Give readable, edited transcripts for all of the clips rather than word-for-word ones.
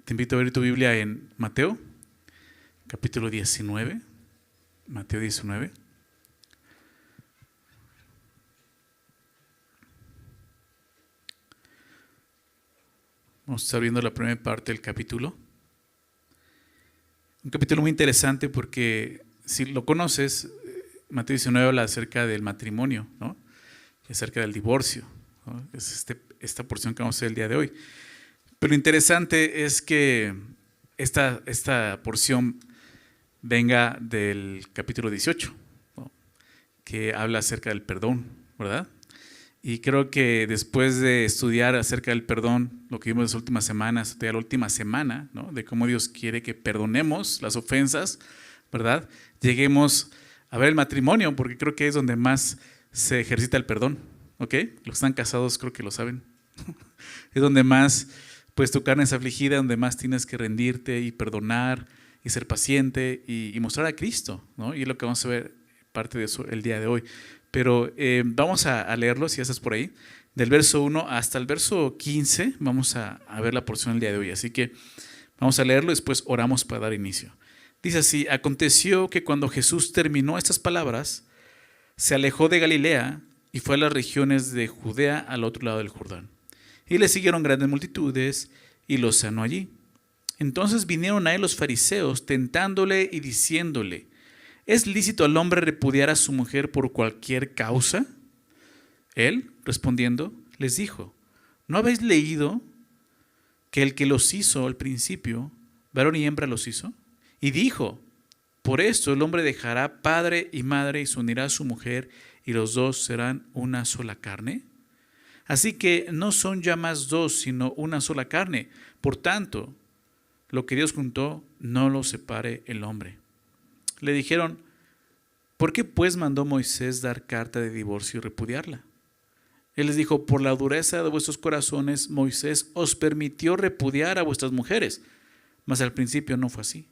Te invito a abrir tu Biblia en Mateo, capítulo 19. Mateo 19. Vamos a estar viendo la primera parte del capítulo. Un capítulo muy interesante porque si lo conoces, Mateo 19 habla acerca del matrimonio, ¿no? Y acerca del divorcio, ¿no? Es esta porción que vamos a ver el día de hoy. Pero lo interesante es que esta porción venga del capítulo 18, ¿no? Que habla acerca del perdón, ¿verdad? Y creo que después de estudiar acerca del perdón, lo que vimos las últimas semanas, la última semana, ¿no? De cómo Dios quiere que perdonemos las ofensas, ¿verdad? Lleguemos a ver el matrimonio, porque creo que es donde más se ejercita el perdón, ¿ok? Los que están casados creo que lo saben. Es donde más, pues tu carne es afligida, donde más tienes que rendirte y perdonar y ser paciente y mostrar a Cristo, ¿no? Y es lo que vamos a ver parte de eso el día de hoy. Pero vamos a leerlo, si ya estás por ahí, del verso 1 hasta el verso 15, vamos a ver la porción del día de hoy. Así que vamos a leerlo y después oramos para dar inicio. Dice así: aconteció que cuando Jesús terminó estas palabras, se alejó de Galilea y fue a las regiones de Judea al otro lado del Jordán. Y le siguieron grandes multitudes y los sanó allí. Entonces vinieron a él los fariseos tentándole y diciéndole: ¿es lícito al hombre repudiar a su mujer por cualquier causa? Él, respondiendo, les dijo: ¿no habéis leído que el que los hizo al principio, varón y hembra los hizo? Y dijo: por esto el hombre dejará padre y madre y se unirá a su mujer, y los dos serán una sola carne. Así que no son ya más dos, sino una sola carne. Por tanto, lo que Dios juntó, no lo separe el hombre. Le dijeron: ¿por qué pues mandó Moisés dar carta de divorcio y repudiarla? Él les dijo: por la dureza de vuestros corazones, Moisés os permitió repudiar a vuestras mujeres, mas al principio no fue así.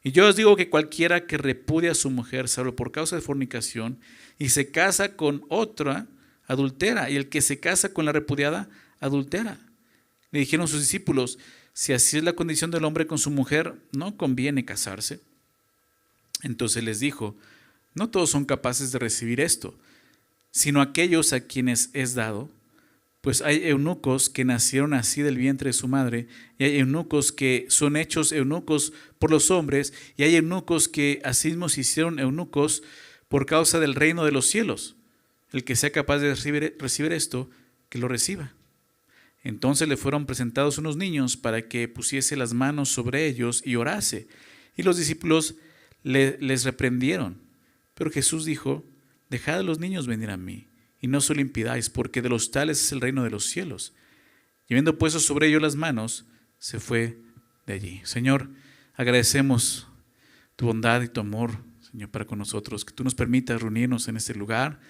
Y yo os digo que cualquiera que repudia a su mujer, salvo por causa de fornicación, y se casa con otra, adultera, y el que se casa con la repudiada, adultera. Le dijeron sus discípulos: si así es la condición del hombre con su mujer, ¿no conviene casarse? Entonces les dijo: no todos son capaces de recibir esto, sino aquellos a quienes es dado. Pues hay eunucos que nacieron así del vientre de su madre, y hay eunucos que son hechos eunucos por los hombres, y hay eunucos que asimismo se hicieron eunucos por causa del reino de los cielos. El que sea capaz de recibir esto, que lo reciba. Entonces le fueron presentados unos niños para que pusiese las manos sobre ellos y orase. Y los discípulos les reprendieron. Pero Jesús dijo: dejad a los niños venir a mí, y no se lo impidáis, porque de los tales es el reino de los cielos. Y habiendo puesto sobre ellos las manos, se fue de allí. Señor, agradecemos tu bondad y tu amor, Señor, para con nosotros. Que tú nos permitas reunirnos en este lugar,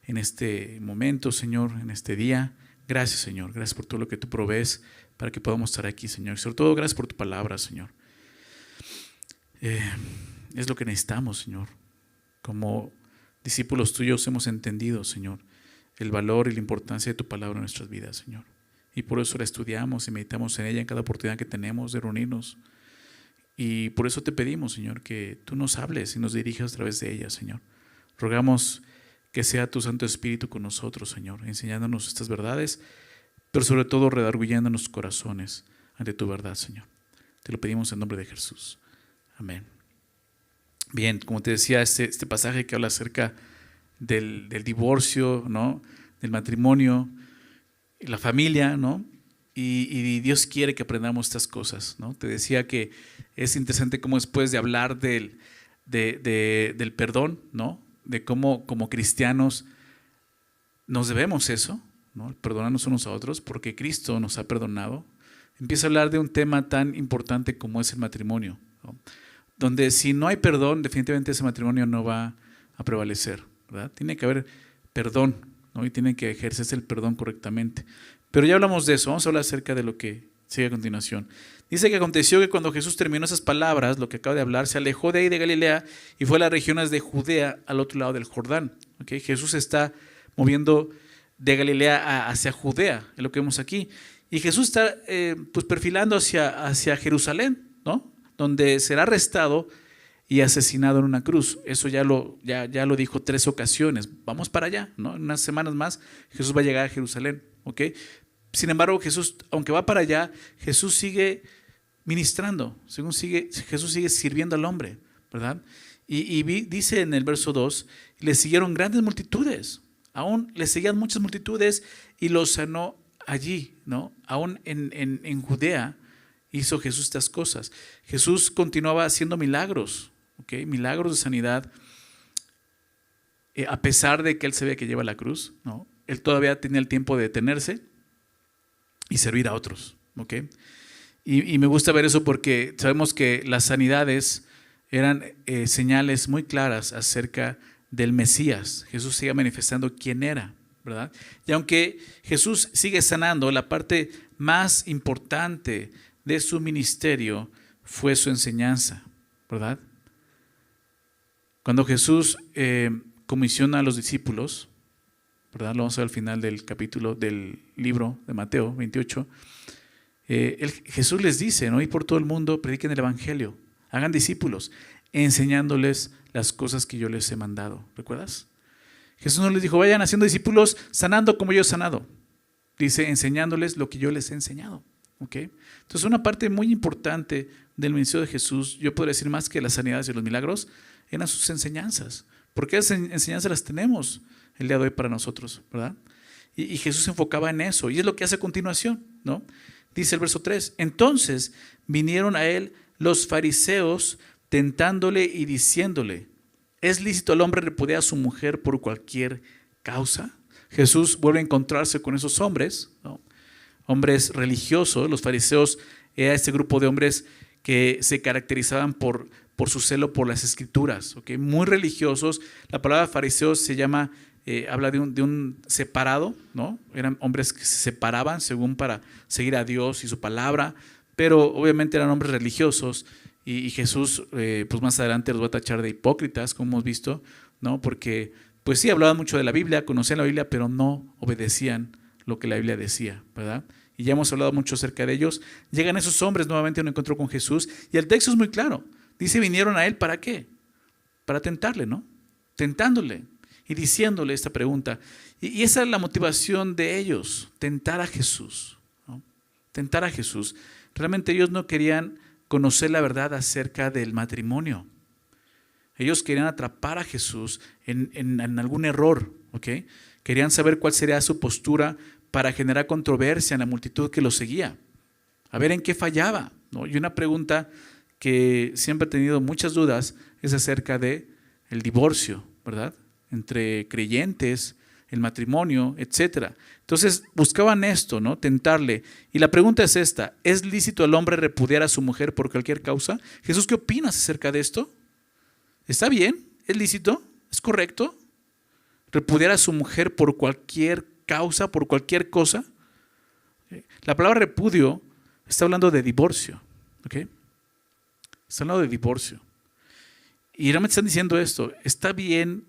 en este momento, Señor, en este día. Gracias, Señor. Gracias por todo lo que tú provees para que podamos estar aquí, Señor. Y sobre todo, gracias por tu palabra, Señor. Es lo que necesitamos, Señor. Como discípulos tuyos hemos entendido, Señor, el valor y la importancia de tu palabra en nuestras vidas, Señor. Y por eso la estudiamos y meditamos en ella en cada oportunidad que tenemos de reunirnos. Y por eso te pedimos, Señor, que tú nos hables y nos dirijas a través de ella, Señor. Rogamos que sea tu Santo Espíritu con nosotros, Señor, enseñándonos estas verdades, pero sobre todo redarguyendo nuestros corazones ante tu verdad, Señor. Te lo pedimos en nombre de Jesús. Amén. Bien, como te decía, este pasaje que habla acerca del divorcio, ¿no? Del matrimonio, la familia, ¿no? Y Dios quiere que aprendamos estas cosas, ¿no? Te decía que es interesante cómo después de hablar del perdón, ¿no? De cómo como cristianos nos debemos eso, ¿no? Perdonarnos unos a otros porque Cristo nos ha perdonado. Empieza a hablar de un tema tan importante como es el matrimonio, ¿no? Donde si no hay perdón, definitivamente ese matrimonio no va a prevalecer, ¿verdad? Tiene que haber perdón, ¿no? Y tiene que ejercerse el perdón correctamente. Pero ya hablamos de eso, vamos a hablar acerca de lo que sigue a continuación. Dice que aconteció que cuando Jesús terminó esas palabras, lo que acaba de hablar, se alejó de ahí de Galilea y fue a las regiones de Judea al otro lado del Jordán. ¿Okay? Jesús está moviendo de Galilea hacia Judea, es lo que vemos aquí. Y Jesús está pues perfilando hacia Jerusalén, ¿no? Donde será arrestado y asesinado en una cruz. Eso ya lo dijo 3 ocasiones. Vamos para allá, ¿no? En unas semanas más Jesús va a llegar a Jerusalén, ¿ok? Sin embargo, Jesús, aunque va para allá, Jesús sigue ministrando, Jesús sigue sirviendo al hombre, ¿verdad? Y dice en el verso 2, le siguieron grandes multitudes, aún le seguían muchas multitudes y los sanó allí, ¿no? Aún en Judea hizo Jesús estas cosas. Jesús continuaba haciendo milagros, ¿ok? Milagros de sanidad, a pesar de que él sabía que lleva la cruz, ¿no? Él todavía tenía el tiempo de detenerse y servir a otros, ¿ok? Y me gusta ver eso porque sabemos que las sanidades eran señales muy claras acerca del Mesías. Jesús sigue manifestando quién era, ¿verdad? Y aunque Jesús sigue sanando, la parte más importante de su ministerio fue su enseñanza, ¿verdad? Cuando Jesús comisiona a los discípulos, ¿verdad? Lo vamos a ver al final del capítulo del libro de Mateo 28. Jesús les dice, ¿no? Y por todo el mundo prediquen el evangelio, hagan discípulos, enseñándoles las cosas que yo les he mandado. ¿Recuerdas? Jesús no les dijo, vayan haciendo discípulos sanando como yo he sanado. Dice, enseñándoles lo que yo les he enseñado. ¿Ok? Entonces, una parte muy importante del ministerio de Jesús, yo podría decir más que las sanidades y los milagros, eran sus enseñanzas. Porque esas enseñanzas las tenemos el día de hoy para nosotros, ¿verdad? Y Jesús se enfocaba en eso. Y es lo que hace a continuación, ¿no? Dice el verso 3, entonces vinieron a él los fariseos tentándole y diciéndole, ¿es lícito al hombre repudiar a su mujer por cualquier causa? Jesús vuelve a encontrarse con esos hombres, ¿no? Hombres religiosos. Los fariseos era este grupo de hombres que se caracterizaban por su celo por las escrituras, ¿okay? Muy religiosos. La palabra fariseos se llama, habla de un separado, ¿no? Eran hombres que se separaban según para seguir a Dios y su palabra, pero obviamente eran hombres religiosos y Jesús pues más adelante los va a tachar de hipócritas, como hemos visto, ¿no? Porque pues sí, hablaban mucho de la Biblia, conocían la Biblia, pero no obedecían lo que la Biblia decía, ¿verdad? Y ya hemos hablado mucho acerca de ellos. Llegan esos hombres nuevamente a un encuentro con Jesús y el texto es muy claro. Dice, vinieron a él, ¿para qué? Para tentarle, ¿no? Tentándole y diciéndole esta pregunta. Y esa es la motivación de ellos, tentar a Jesús, ¿no? Tentar a Jesús. Realmente ellos no querían conocer la verdad acerca del matrimonio. Ellos querían atrapar a Jesús en algún error, ¿ok? Querían saber cuál sería su postura para generar controversia en la multitud que lo seguía. A ver en qué fallaba, ¿no? Y una pregunta que siempre he tenido muchas dudas es acerca de el divorcio, ¿verdad? Entre creyentes, el matrimonio, etc. Entonces buscaban esto, ¿no? Tentarle. Y la pregunta es esta, ¿es lícito al hombre repudiar a su mujer por cualquier causa? Jesús, ¿qué opinas acerca de esto? ¿Está bien? ¿Es lícito? ¿Es correcto? ¿Repudiar a su mujer por cualquier causa, por cualquier cosa? La palabra repudio está hablando de divorcio, ¿ok? Está hablando de divorcio. Y realmente están diciendo esto, ¿está bien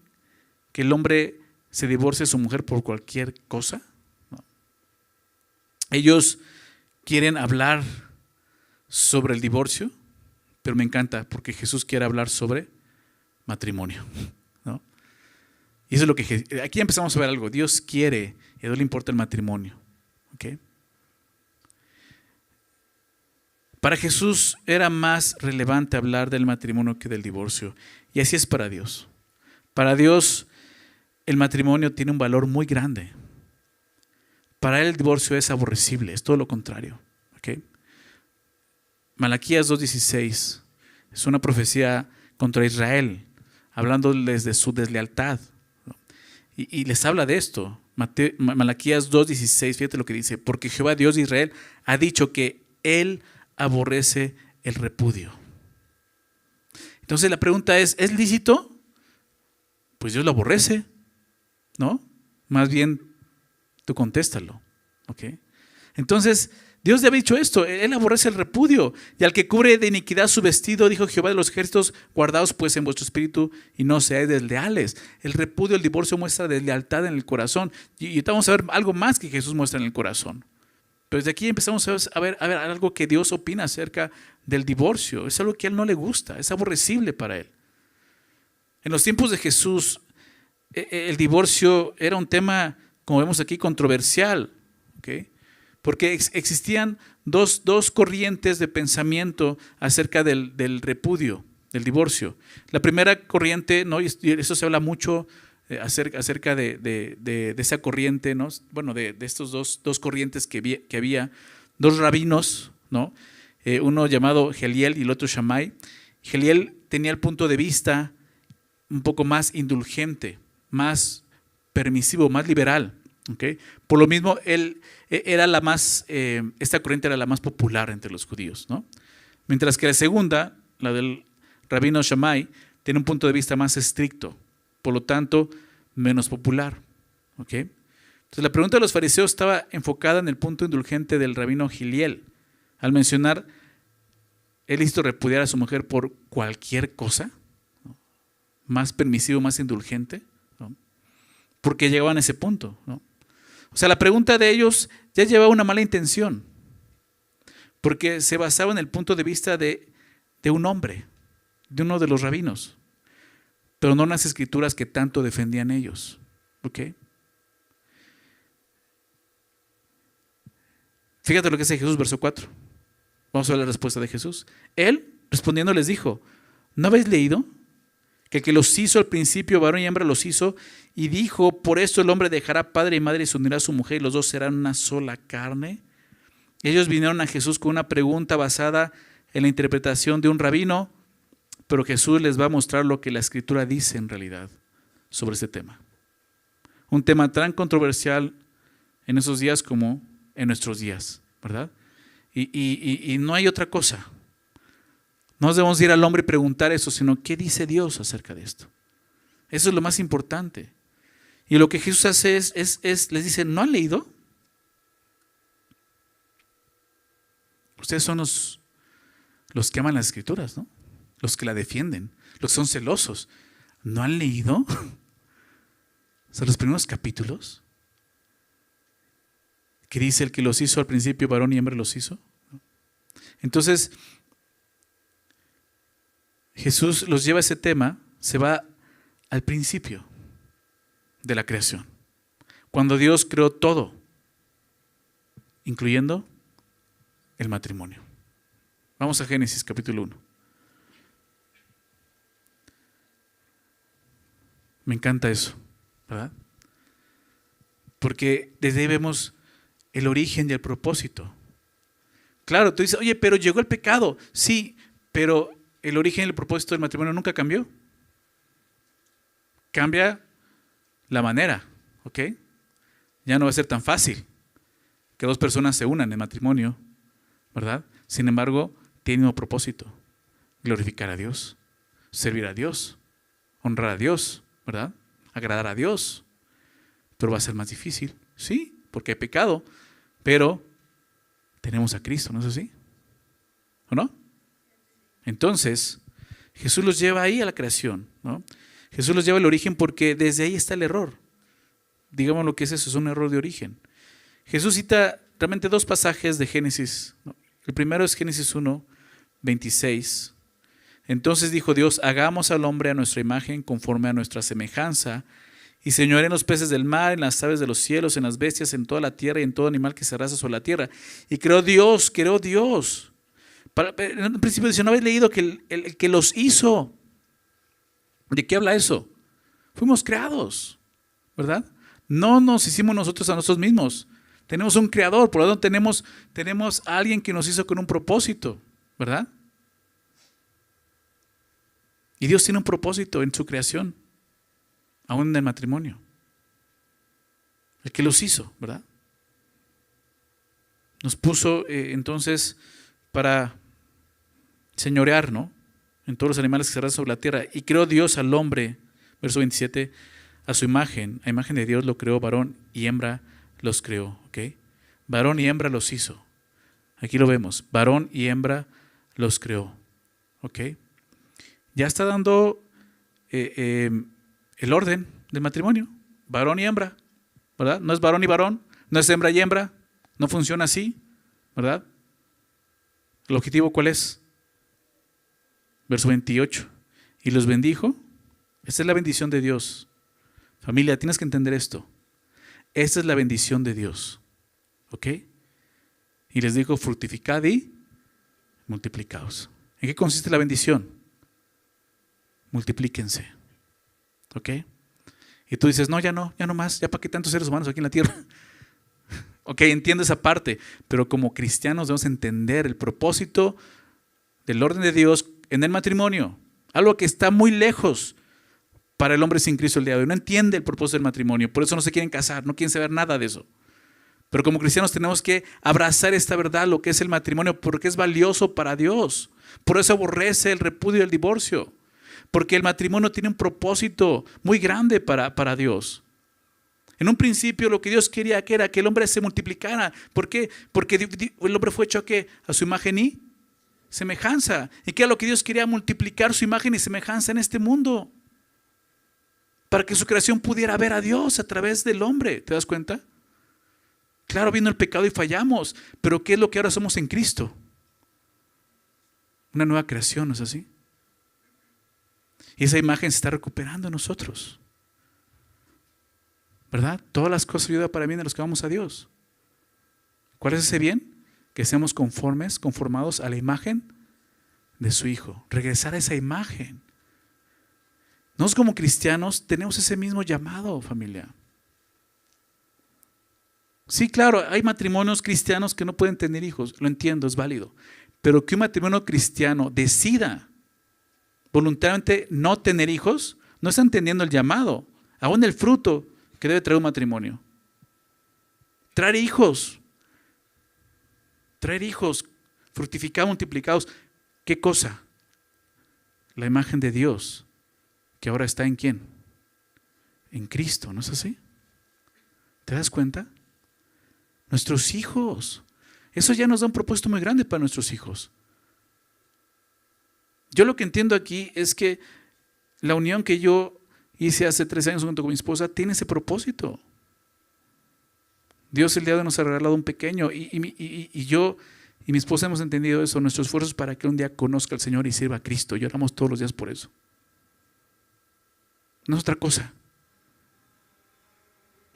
que el hombre se divorcie de su mujer por cualquier cosa? No. Ellos quieren hablar sobre el divorcio, pero me encanta porque Jesús quiere hablar sobre matrimonio, ¿no? Y eso es lo que aquí empezamos a ver algo. Dios quiere y a Dios le importa el matrimonio, ¿ok? Para Jesús era más relevante hablar del matrimonio que del divorcio. Y así es para Dios. Para Dios el matrimonio tiene un valor muy grande. Para Él el divorcio es aborrecible, es todo lo contrario, ¿ok? Malaquías 2:16 es una profecía contra Israel, hablándoles de su deslealtad, ¿no? Y les habla de esto. Malaquías 2:16, fíjate lo que dice, porque Jehová Dios de Israel ha dicho que Él aborrece el repudio. Entonces la pregunta es lícito? Pues Dios lo aborrece, ¿no? Más bien tú contéstalo, ¿ok? Entonces Dios le ha dicho esto, Él aborrece el repudio, y al que cubre de iniquidad su vestido, dijo Jehová de los ejércitos, guardaos pues en vuestro espíritu y no seáis desleales. El repudio, el divorcio muestra deslealtad en el corazón, y vamos a ver algo más que Jesús muestra en el corazón. Pero desde aquí empezamos a ver algo que Dios opina acerca del divorcio. Es algo que a Él no le gusta, es aborrecible para Él. En los tiempos de Jesús, el divorcio era un tema, como vemos aquí, controversial, ¿okay? Porque existían dos corrientes de pensamiento acerca del repudio, del divorcio. La primera corriente, ¿no? Y eso se habla mucho acerca de esa corriente, ¿no? Bueno, de estos dos corrientes que había, dos rabinos, ¿no? Uno llamado Geliel y el otro Shammai. Geliel tenía el punto de vista un poco más indulgente, más permisivo, más liberal. ¿Okay? Por lo mismo, esta corriente era la más popular entre los judíos, ¿no? Mientras que la segunda, la del rabino Shammai, tiene un punto de vista más estricto, por lo tanto, menos popular. ¿Okay? Entonces, la pregunta de los fariseos estaba enfocada en el punto indulgente del rabino Giliel, al mencionar, ¿es lícito repudiar a su mujer por cualquier cosa? ¿No? Más permisivo, más indulgente, ¿no? Porque llegaban a ese punto, ¿no? O sea, la pregunta de ellos ya llevaba una mala intención, porque se basaba en el punto de vista de un hombre, de uno de los rabinos, pero no en las escrituras que tanto defendían ellos. ¿Okay? Fíjate lo que dice Jesús, verso 4. Vamos a ver la respuesta de Jesús. Él, respondiendo, les dijo, ¿no habéis leído que el que los hizo al principio, varón y hembra los hizo, y dijo, por esto el hombre dejará padre y madre y se unirá a su mujer y los dos serán una sola carne? Ellos vinieron a Jesús con una pregunta basada en la interpretación de un rabino, pero Jesús les va a mostrar lo que la Escritura dice en realidad sobre este tema. Un tema tan controversial en esos días como en nuestros días, ¿verdad? Y no hay otra cosa. No debemos ir al hombre y preguntar eso, sino ¿qué dice Dios acerca de esto? Eso es lo más importante. Y lo que Jesús hace les dice, ¿no han leído? Ustedes son los que aman las Escrituras, ¿no? Los que la defienden, los que son celosos. ¿No han leído? O sea, los primeros capítulos que dice el que los hizo al principio, varón y hembra los hizo. Entonces, Jesús los lleva a ese tema, se va al principio de la creación, cuando Dios creó todo, incluyendo el matrimonio. Vamos a Génesis capítulo 1. Me encanta eso, ¿verdad? Porque desde ahí vemos el origen y el propósito. Claro, tú dices, oye, pero llegó el pecado. Sí, pero el origen y el propósito del matrimonio nunca cambió. Cambia la manera, ¿ok? Ya no va a ser tan fácil que dos personas se unan en matrimonio, ¿verdad? Sin embargo, tiene un propósito: glorificar a Dios, servir a Dios, honrar a Dios, ¿verdad? Agradar a Dios. Pero va a ser más difícil, sí, porque hay pecado, pero tenemos a Cristo, ¿no es así? ¿O no? Entonces, Jesús los lleva ahí a la creación, ¿no? Jesús los lleva al origen porque desde ahí está el error. Digamos lo que es eso, es un error de origen. Jesús cita realmente dos pasajes de Génesis, ¿no? El primero es Génesis 1, 26. Entonces dijo Dios, hagamos al hombre a nuestra imagen, conforme a nuestra semejanza, y señoree en los peces del mar, en las aves de los cielos, en las bestias, en toda la tierra y en todo animal que se arrastra sobre la tierra. Y creó Dios. En un principio dice, ¿no habéis leído que el que los hizo? ¿De qué habla eso? Fuimos creados, ¿verdad? No nos hicimos nosotros a nosotros mismos. Tenemos un creador, por lo tanto tenemos a alguien que nos hizo con un propósito, ¿verdad? Y Dios tiene un propósito en su creación, aún en el matrimonio. El que los hizo, ¿verdad? Nos puso entonces para señorear, ¿no? En todos los animales que se arrastran sobre la tierra. Y creó Dios al hombre, verso 27, a su imagen. A imagen de Dios lo creó, varón y hembra los creó. ¿Ok? Varón y hembra los hizo. Aquí lo vemos. Varón y hembra los creó. ¿Ok? Ya está dando el orden del matrimonio. Varón y hembra, ¿verdad? No es varón y varón, no es hembra y hembra. No funciona así. ¿verdad? ¿El objetivo cuál es? Verso 28. Y los bendijo. Esta es la bendición de Dios. Familia, tienes que entender esto. Esta es la bendición de Dios. ¿Ok? Y les dijo, fructificad y multiplicaos. ¿En qué consiste la bendición? Multiplíquense. ¿Ok? Y tú dices, no más, ya para qué tantos seres humanos aquí en la tierra. Ok, entiendo esa parte, pero como cristianos debemos entender el propósito del orden de Dios en el matrimonio. Algo que está muy lejos para el hombre sin Cristo el día de hoy. No entiende el propósito del matrimonio, por eso no se quieren casar, no quieren saber nada de eso. Pero como cristianos tenemos que abrazar esta verdad, lo que es el matrimonio, porque es valioso para Dios. Por eso aborrece el repudio y el divorcio. Porque el matrimonio tiene un propósito muy grande para Dios. En un principio lo que Dios quería que era que el hombre se multiplicara. ¿Por qué? Porque el hombre fue hecho ¿a qué? A su imagen y semejanza. ¿Y qué era lo que Dios quería? Multiplicar su imagen y semejanza en este mundo. Para que su creación pudiera ver a Dios a través del hombre. ¿Te das cuenta? Claro, vino el pecado y fallamos. Pero ¿qué es lo que ahora somos en Cristo? Una nueva creación, ¿no es así? Y esa imagen se está recuperando en nosotros. ¿Verdad? Todas las cosas ayudan para bien de los que vamos a Dios. ¿Cuál es ese bien? Que seamos conformados a la imagen de su Hijo. Regresar a esa imagen. Nosotros como cristianos tenemos ese mismo llamado, familia. Sí, claro, hay matrimonios cristianos que no pueden tener hijos. Lo entiendo, es válido. Pero que un matrimonio cristiano decida voluntariamente no tener hijos, no está entendiendo el llamado, aún el fruto que debe traer un matrimonio. Traer hijos, fructificados, multiplicados. ¿Qué cosa? La imagen de Dios, que ahora está ¿en quién? En Cristo, ¿no es así? ¿Te das cuenta? Nuestros hijos. Eso ya nos da un propósito muy grande para nuestros hijos. Yo lo que entiendo aquí es que la unión que yo hice hace 3 años junto con mi esposa tiene ese propósito. Dios el día de hoy nos ha regalado un pequeño y yo y mi esposa hemos entendido eso, nuestros esfuerzos para que un día conozca al Señor y sirva a Cristo. Lloramos todos los días por eso. No es otra cosa.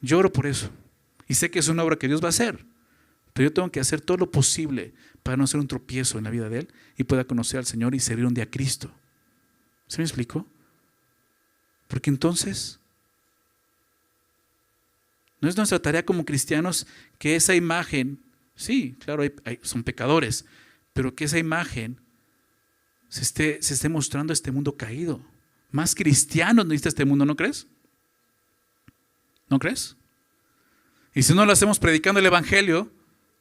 Lloro por eso. Y sé que es una obra que Dios va a hacer. Pero yo tengo que hacer todo lo posible para no ser un tropiezo en la vida de Él y pueda conocer al Señor y servir un día a Cristo. ¿Se me explicó? Porque entonces no es nuestra tarea como cristianos que esa imagen, sí, claro, son pecadores, pero que esa imagen se esté mostrando a este mundo caído. Más cristianos necesita este mundo, ¿no crees? ¿No crees? Y si no lo hacemos predicando el Evangelio,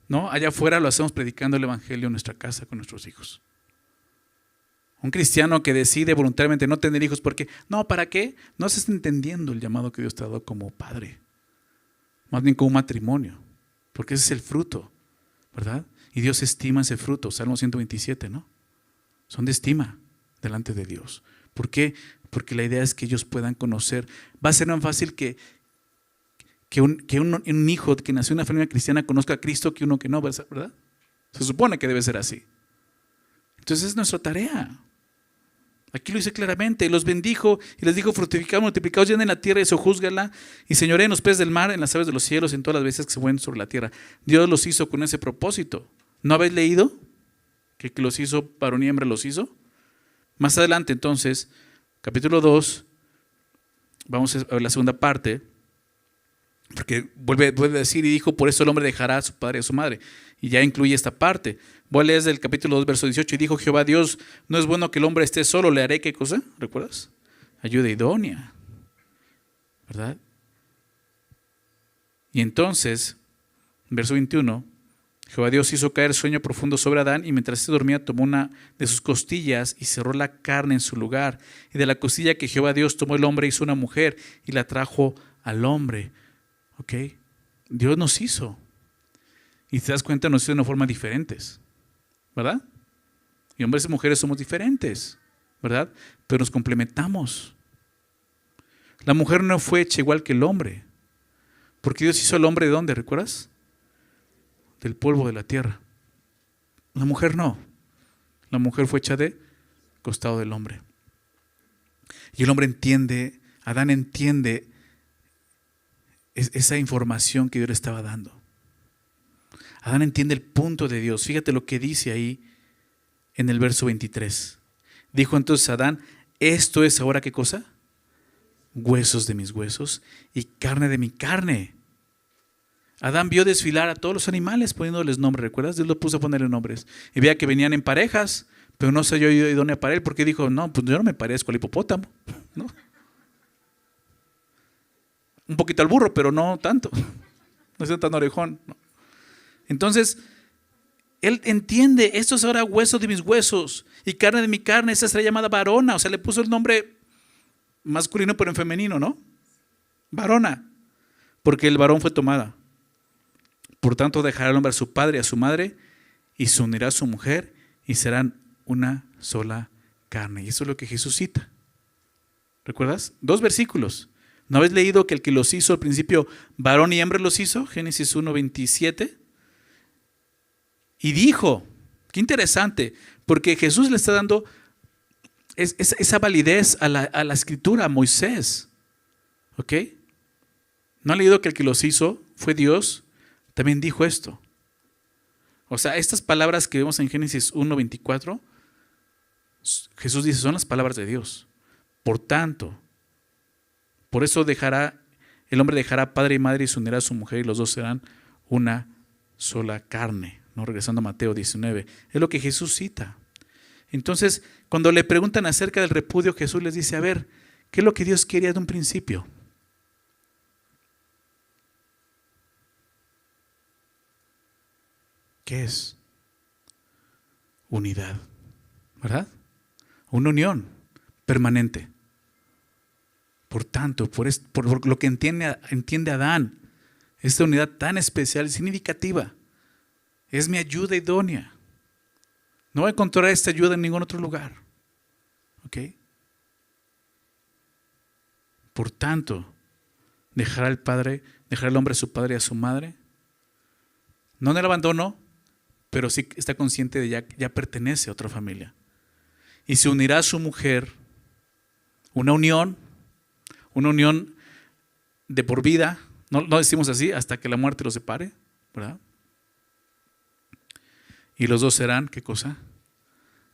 ¿no? Allá afuera lo hacemos predicando el Evangelio en nuestra casa con nuestros hijos. Un cristiano que decide voluntariamente no tener hijos porque, no, ¿para qué? No se está entendiendo el llamado que Dios te ha dado como padre. Más bien como un matrimonio. Porque ese es el fruto, ¿verdad? Y Dios estima ese fruto. Salmo 127, ¿no? Son de estima delante de Dios. ¿Por qué? Porque la idea es que ellos puedan conocer. Va a ser más fácil que un hijo que nació en una familia cristiana conozca a Cristo que uno que no, ¿verdad? Se supone que debe ser así. Entonces es nuestra tarea. Aquí lo dice claramente, los bendijo y les dijo, fructificados, multiplicados, llenen la tierra y sojúzgala y señoreen en los peces del mar, en las aves de los cielos, en todas las bestias que se mueven sobre la tierra. Dios los hizo con ese propósito. ¿No habéis leído que los hizo varón y hembra los hizo? Más adelante entonces, capítulo 2, vamos a ver la segunda parte. Porque vuelve a decir y dijo, por eso el hombre dejará a su padre y a su madre. Y ya incluye esta parte. Voy a leer desde el capítulo 2, verso 18. Y dijo Jehová Dios, no es bueno que el hombre esté solo, le haré ¿qué cosa? ¿Recuerdas? Ayuda idónea. ¿Verdad? Y entonces, verso 21, Jehová Dios hizo caer sueño profundo sobre Adán y mientras se dormía tomó una de sus costillas y cerró la carne en su lugar. Y de la costilla que Jehová Dios tomó el hombre hizo una mujer y la trajo al hombre. ¿Ok? Dios nos hizo. Y te das cuenta, nos hizo de una forma diferentes. ¿Verdad? Y hombres y mujeres somos diferentes. ¿Verdad? Pero nos complementamos. La mujer no fue hecha igual que el hombre. Porque Dios hizo al hombre ¿de dónde? ¿Recuerdas? Del polvo de la tierra. La mujer no. La mujer fue hecha de costado del hombre. Y el hombre entiende, Adán entiende esa información que Dios le estaba dando. Adán entiende el punto de Dios. Fíjate lo que dice ahí en el verso 23. Dijo entonces Adán, esto es ahora ¿qué cosa? Huesos de mis huesos y carne de mi carne. Adán vio desfilar a todos los animales poniéndoles nombres, ¿recuerdas? Dios lo puso a ponerle nombres. Y veía que venían en parejas, pero no se halló idónea para él porque dijo, no, pues yo no me parezco al hipopótamo, ¿no? Un poquito al burro, pero no tanto. No es tan orejón, ¿no? Entonces, él entiende, esto es ahora hueso de mis huesos y carne de mi carne. Esa será llamada varona, o sea, le puso el nombre masculino pero en femenino, ¿no? Varona, porque el varón fue tomada. Por tanto, dejará el hombre a su padre y a su madre y se unirá a su mujer y serán una sola carne. Y eso es lo que Jesús cita. ¿Recuerdas? 2 versículos. ¿No habéis leído que el que los hizo al principio, varón y hembra los hizo? Génesis 1:27. Y dijo, qué interesante, porque Jesús le está dando esa validez a la escritura, a Moisés. ¿Ok? ¿No han leído que el que los hizo fue Dios? También dijo esto. O sea, estas palabras que vemos en Génesis 1:24, Jesús dice, son las palabras de Dios. Por tanto, por eso el hombre dejará padre y madre y se unirá a su mujer y los dos serán una sola carne. ¿No? Regresando a Mateo 19. Es lo que Jesús cita. Entonces, cuando le preguntan acerca del repudio, Jesús les dice, a ver, ¿qué es lo que Dios quería de un principio? ¿Qué es? Unidad, ¿verdad? Una unión permanente. Por tanto, por lo que entiende Adán, esta unidad tan especial y significativa, es mi ayuda idónea. No voy a encontrar esta ayuda en ningún otro lugar. ¿Ok? Por tanto, dejará el hombre a su padre y a su madre. No en el abandono, pero sí está consciente de ya pertenece a otra familia. Y se unirá a su mujer, una unión de por vida, no decimos así, hasta que la muerte los separe, ¿verdad? Y los dos serán, ¿qué cosa?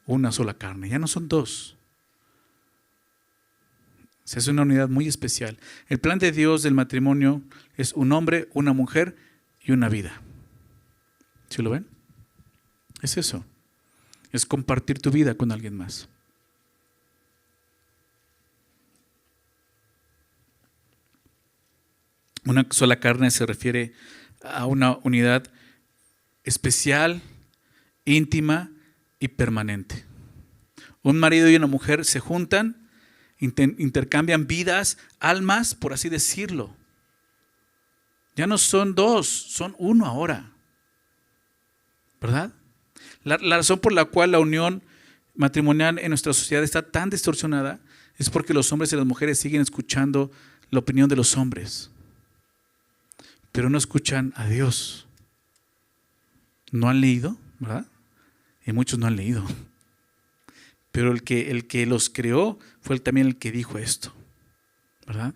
Una sola carne, ya no son dos. Se hace una unidad muy especial. El plan de Dios del matrimonio es un hombre, una mujer y una vida. ¿Sí lo ven? Es eso. Es compartir tu vida con alguien más. Una sola carne se refiere a una unidad especial, íntima y permanente. Un marido y una mujer se juntan, intercambian vidas, almas, por así decirlo. Ya no son dos, son uno ahora. ¿Verdad? La razón por la cual la unión matrimonial en nuestra sociedad está tan distorsionada es porque los hombres y las mujeres siguen escuchando la opinión de los hombres, pero no escuchan a Dios. ¿No han leído? ¿Verdad? Y muchos no han leído. Pero el que los creó fue también el que dijo esto. ¿Verdad?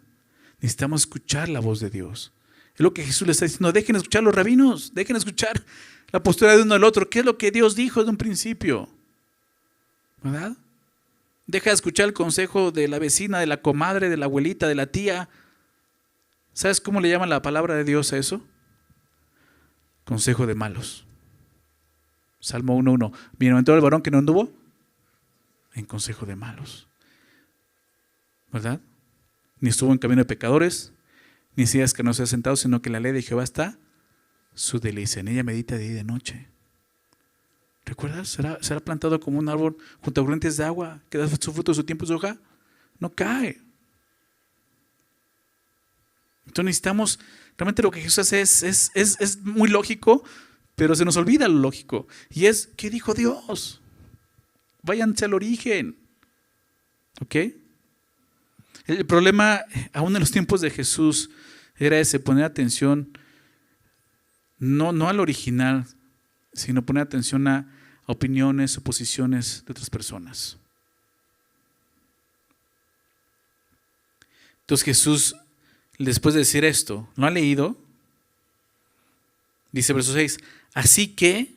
Necesitamos escuchar la voz de Dios. Es lo que Jesús le está diciendo. Dejen escuchar los rabinos, dejen escuchar la postura de uno al otro. ¿Qué es lo que Dios dijo desde un principio? ¿Verdad? Deja de escuchar el consejo de la vecina, de la comadre, de la abuelita, de la tía. ¿Sabes cómo le llama la palabra de Dios a eso? Consejo de malos. Salmo 1:1. Bienaventurado el varón que no anduvo en consejo de malos. ¿Verdad? Ni estuvo en camino de pecadores, ni sillas que no se ha sentado, sino que la ley de Jehová está su delicia. En ella medita de día y de noche. ¿Recuerdas? ¿Será plantado como un árbol junto a corrientes de agua que da su fruto, su tiempo, su hoja? No cae. Entonces necesitamos, realmente lo que Jesús hace es muy lógico, pero se nos olvida lo lógico. Y es, ¿qué dijo Dios? Váyanse al origen. ¿Ok? El problema, aún en los tiempos de Jesús, era ese, poner atención no al original, sino poner atención a a opiniones o posiciones de otras personas. Entonces Jesús, después de decir esto, ¿no ha leído? Dice verso 6, así que,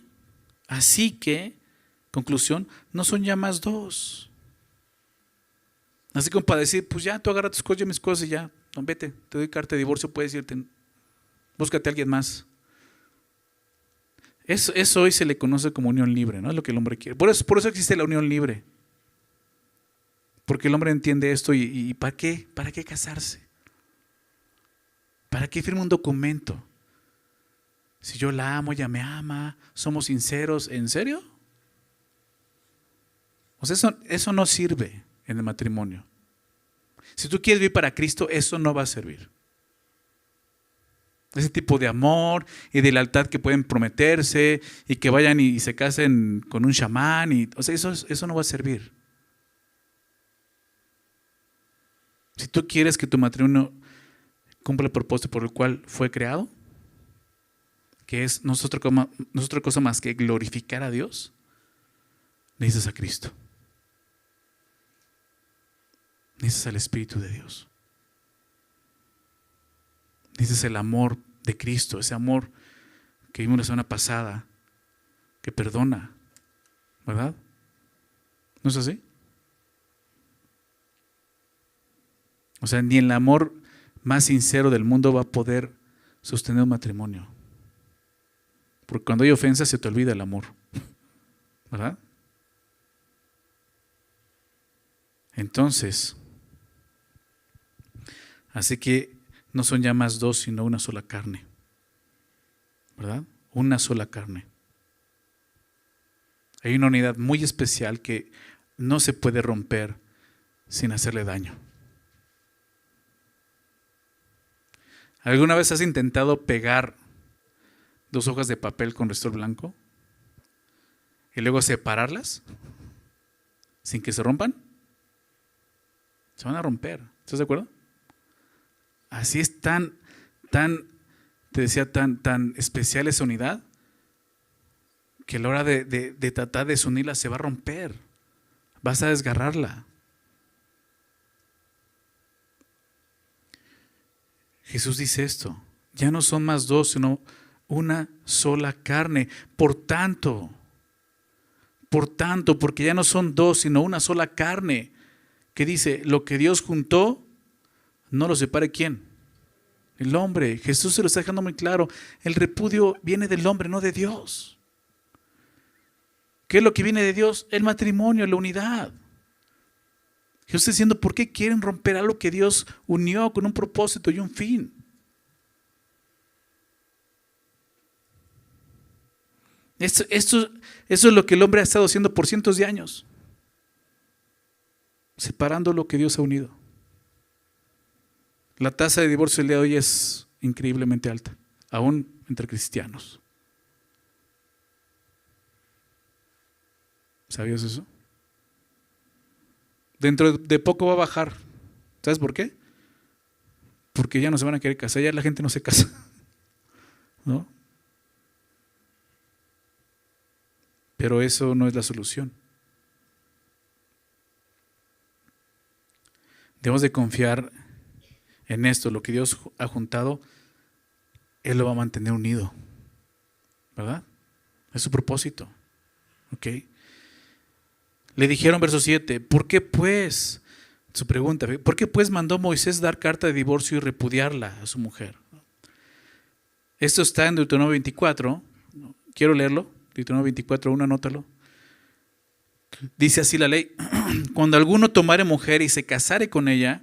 conclusión, no son ya más dos. Así como para decir, pues ya, tú agarra tus cosas, yo mis cosas y ya, no, vete, te doy carta de divorcio, puedes irte, búscate a alguien más. Eso hoy se le conoce como unión libre, ¿no? Es lo que el hombre quiere. Por eso existe la unión libre. Porque el hombre entiende esto y ¿para qué? ¿Para qué casarse? ¿Para qué firma un documento? Si yo la amo, ella me ama, somos sinceros, ¿en serio? O sea, eso no sirve en el matrimonio. Si tú quieres vivir para Cristo, eso no va a servir. Ese tipo de amor y de lealtad que pueden prometerse y que vayan y se casen con un chamán, o sea, eso no va a servir. Si tú quieres que tu matrimonio cumpla el propósito por el cual fue creado, que es no es otra cosa más que glorificar a Dios, necesitas a Cristo. Necesitas al Espíritu de Dios. Necesitas el amor de Cristo, ese amor que vimos la semana pasada, que perdona, ¿verdad? ¿No es así? O sea, ni el amor más sincero del mundo va a poder sostener un matrimonio. Porque cuando hay ofensa se te olvida el amor, ¿verdad? Entonces, así que no son ya más dos, sino una sola carne, ¿verdad? Una sola carne. Hay una unidad muy especial que no se puede romper sin hacerle daño. ¿Alguna vez has intentado pegar 2 hojas de papel con resistol blanco y luego separarlas sin que se rompan? Se van a romper. ¿Estás de acuerdo? Así es tan especial esa unidad que a la hora de tratar de desunirla se va a romper. Vas a desgarrarla. Jesús dice esto, ya no son más dos, sino una sola carne. Por tanto, porque ya no son dos, sino una sola carne, que dice, lo que Dios juntó, no lo separe ¿quién? El hombre. Jesús se lo está dejando muy claro. El repudio viene del hombre, no de Dios. ¿Qué es lo que viene de Dios? El matrimonio, la unidad. Jesús está diciendo, ¿por qué quieren romper algo que Dios unió con un propósito y un fin? Eso es lo que el hombre ha estado haciendo por cientos de años. Separando lo que Dios ha unido. La tasa de divorcio el día de hoy es increíblemente alta, aún entre cristianos. ¿Sabías eso? Dentro de poco va a bajar. ¿Sabes por qué? Porque ya no se van a querer casar, ya la gente no se casa. ¿No? Pero eso no es la solución. Debemos de confiar en esto, lo que Dios ha juntado, Él lo va a mantener unido, ¿verdad? Es su propósito, ¿ok? Le dijeron, verso 7, ¿por qué pues? Su pregunta, ¿por qué pues mandó Moisés dar carta de divorcio y repudiarla a su mujer? Esto está en Deuteronomio 24, quiero leerlo, Deuteronomio 24, 1, anótalo. Dice así la ley, cuando alguno tomare mujer y se casare con ella,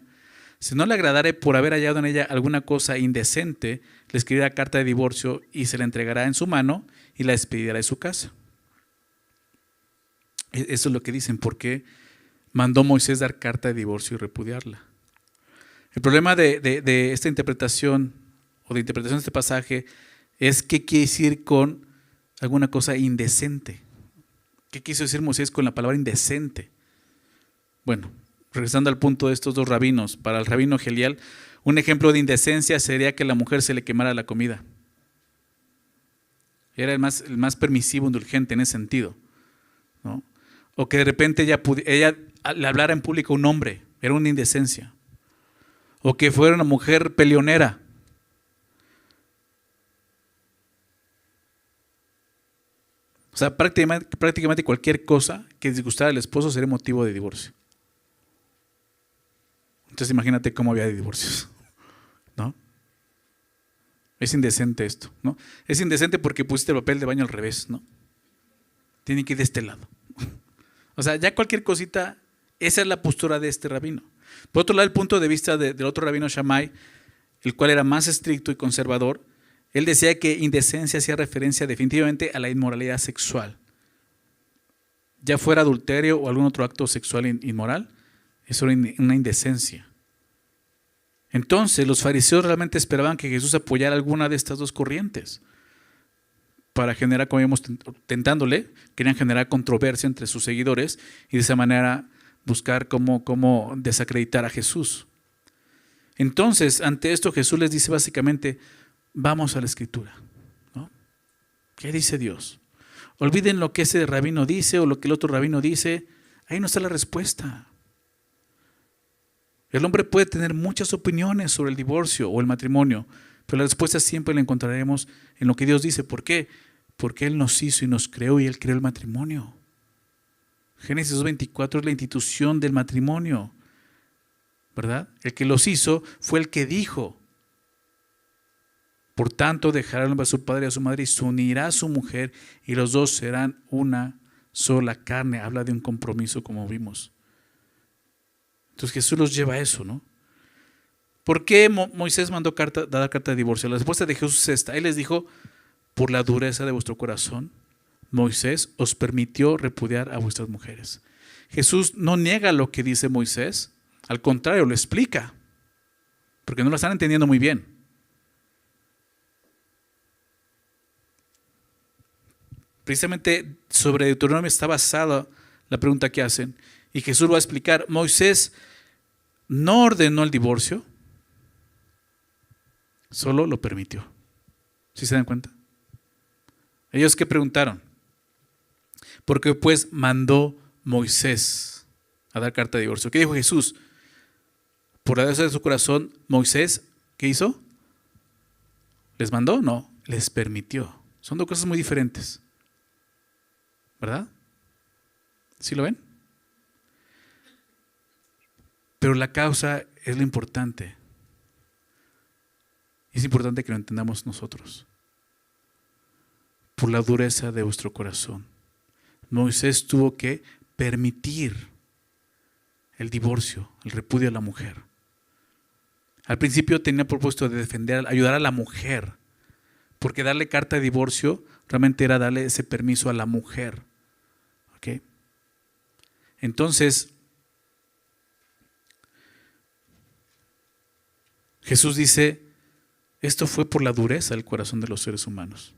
si no le agradare por haber hallado en ella alguna cosa indecente, le escribirá carta de divorcio y se la entregará en su mano y la despedirá de su casa. Eso es lo que dicen, ¿por qué mandó Moisés dar carta de divorcio y repudiarla? El problema de esta interpretación o de interpretación de este pasaje es qué quiere decir con alguna cosa indecente. ¿Qué quiso decir Moisés con la palabra indecente? Bueno, regresando al punto de estos dos rabinos, para el rabino Gelial, un ejemplo de indecencia sería que a la mujer se le quemara la comida. Era el más permisivo, indulgente en ese sentido. O que de repente ella le hablara en público a un hombre, era una indecencia. O que fuera una mujer peleonera. O sea, prácticamente cualquier cosa que disgustara al esposo sería motivo de divorcio. Entonces imagínate cómo había de divorcios, ¿no? Es indecente esto, ¿no? Es indecente porque pusiste el papel de baño al revés, ¿no? Tiene que ir de este lado. O sea, ya cualquier cosita, esa es la postura de este rabino. Por otro lado, el punto de vista del otro rabino Shammai, el cual era más estricto y conservador, él decía que indecencia hacía referencia definitivamente a la inmoralidad sexual. Ya fuera adulterio o algún otro acto sexual inmoral, eso era una indecencia. Entonces, los fariseos realmente esperaban que Jesús apoyara alguna de estas dos corrientes para generar, como íbamos tentándole, querían generar controversia entre sus seguidores y de esa manera buscar cómo desacreditar a Jesús. Entonces, ante esto Jesús les dice básicamente, vamos a la Escritura, ¿no? ¿Qué dice Dios? Olviden lo que ese rabino dice o lo que el otro rabino dice, ahí no está la respuesta. El hombre puede tener muchas opiniones sobre el divorcio o el matrimonio, pero la respuesta siempre la encontraremos en lo que Dios dice. ¿Por qué? Porque Él nos hizo y nos creó y Él creó el matrimonio. Génesis 2:24 es la institución del matrimonio, ¿verdad? El que los hizo fue el que dijo, por tanto dejará el hombre a su padre y a su madre y se unirá a su mujer y los dos serán una sola carne. Habla de un compromiso como vimos. Entonces Jesús los lleva a eso, ¿no? ¿Por qué Moisés mandó dar carta de divorcio? La respuesta de Jesús es esta. Él les dijo, por la dureza de vuestro corazón, Moisés os permitió repudiar a vuestras mujeres. Jesús no niega lo que dice Moisés, al contrario, lo explica, porque no lo están entendiendo muy bien. Precisamente sobre Deuteronomio está basada la pregunta que hacen, y Jesús va a explicar, Moisés no ordenó el divorcio, solo lo permitió. ¿Sí se dan cuenta? Ellos ¿qué preguntaron? Porque pues mandó Moisés a dar carta de divorcio. ¿Qué dijo Jesús? Por la dureza de su corazón, Moisés, ¿qué hizo? ¿Les mandó? No, les permitió. Son dos cosas muy diferentes. ¿Verdad? ¿Sí lo ven? Pero la causa es lo importante. Es importante que lo entendamos nosotros. Por la dureza de vuestro corazón. Moisés tuvo que permitir el divorcio, el repudio a la mujer. Al principio tenía propuesto de defender, ayudar a la mujer, porque darle carta de divorcio realmente era darle ese permiso a la mujer. ¿Ok? Entonces, Jesús dice, esto fue por la dureza del corazón de los seres humanos.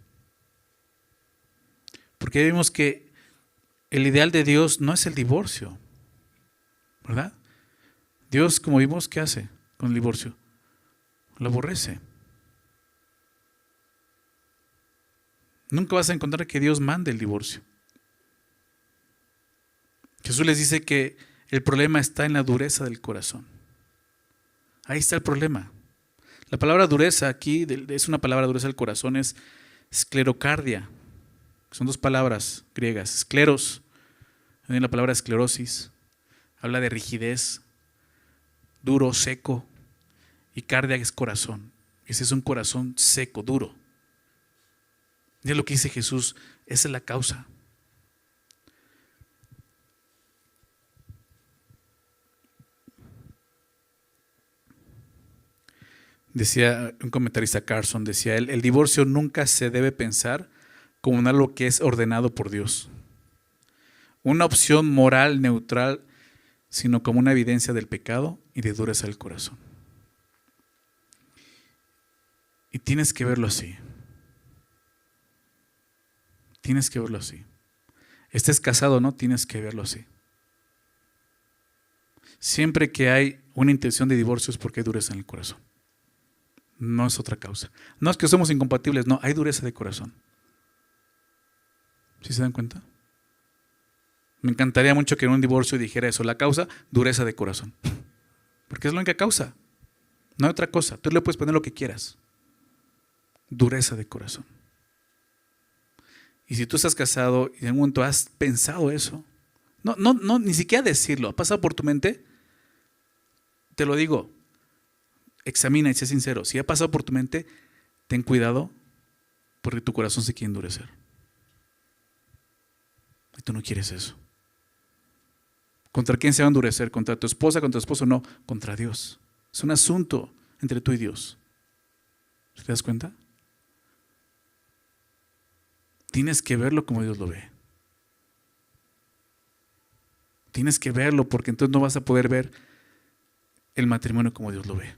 Porque vimos que el ideal de Dios no es el divorcio, ¿verdad? Dios, como vimos, ¿qué hace con el divorcio? Lo aborrece. Nunca vas a encontrar que Dios mande el divorcio. Jesús les dice que el problema está en la dureza del corazón. Ahí está el problema. La palabra dureza aquí es una palabra dureza del corazón, es esclerocardia. Son dos palabras griegas. Escleros, la palabra esclerosis, habla de rigidez, duro, seco, y cardia es corazón. Ese es un corazón seco, duro. Y es lo que dice Jesús, esa es la causa. Decía un comentarista, Carson, decía él, el divorcio nunca se debe pensar como en algo que es ordenado por Dios. Una opción moral neutral, sino como una evidencia del pecado y de dureza del corazón. Y tienes que verlo así. Tienes que verlo así. Estés casado, ¿no? Tienes que verlo así. Siempre que hay una intención de divorcio es porque hay dureza en el corazón. No es otra causa. No es que somos incompatibles, no, hay dureza de corazón. ¿Sí se dan cuenta? Me encantaría mucho que en un divorcio dijera eso, la causa, dureza de corazón. Porque es la única causa, no hay otra cosa. Tú le puedes poner lo que quieras. Dureza de corazón. Y si tú estás casado y en algún momento has pensado eso, no, ni siquiera decirlo, ha pasado por tu mente, te lo digo, examina y sé sincero. Si ha pasado por tu mente, ten cuidado porque tu corazón se quiere endurecer. Y tú no quieres eso. ¿Contra quién se va a endurecer? ¿Contra tu esposa, contra tu esposo? No, contra Dios. Es un asunto entre tú y Dios. ¿Te das cuenta? Tienes que verlo como Dios lo ve. Tienes que verlo porque entonces no vas a poder ver el matrimonio como Dios lo ve.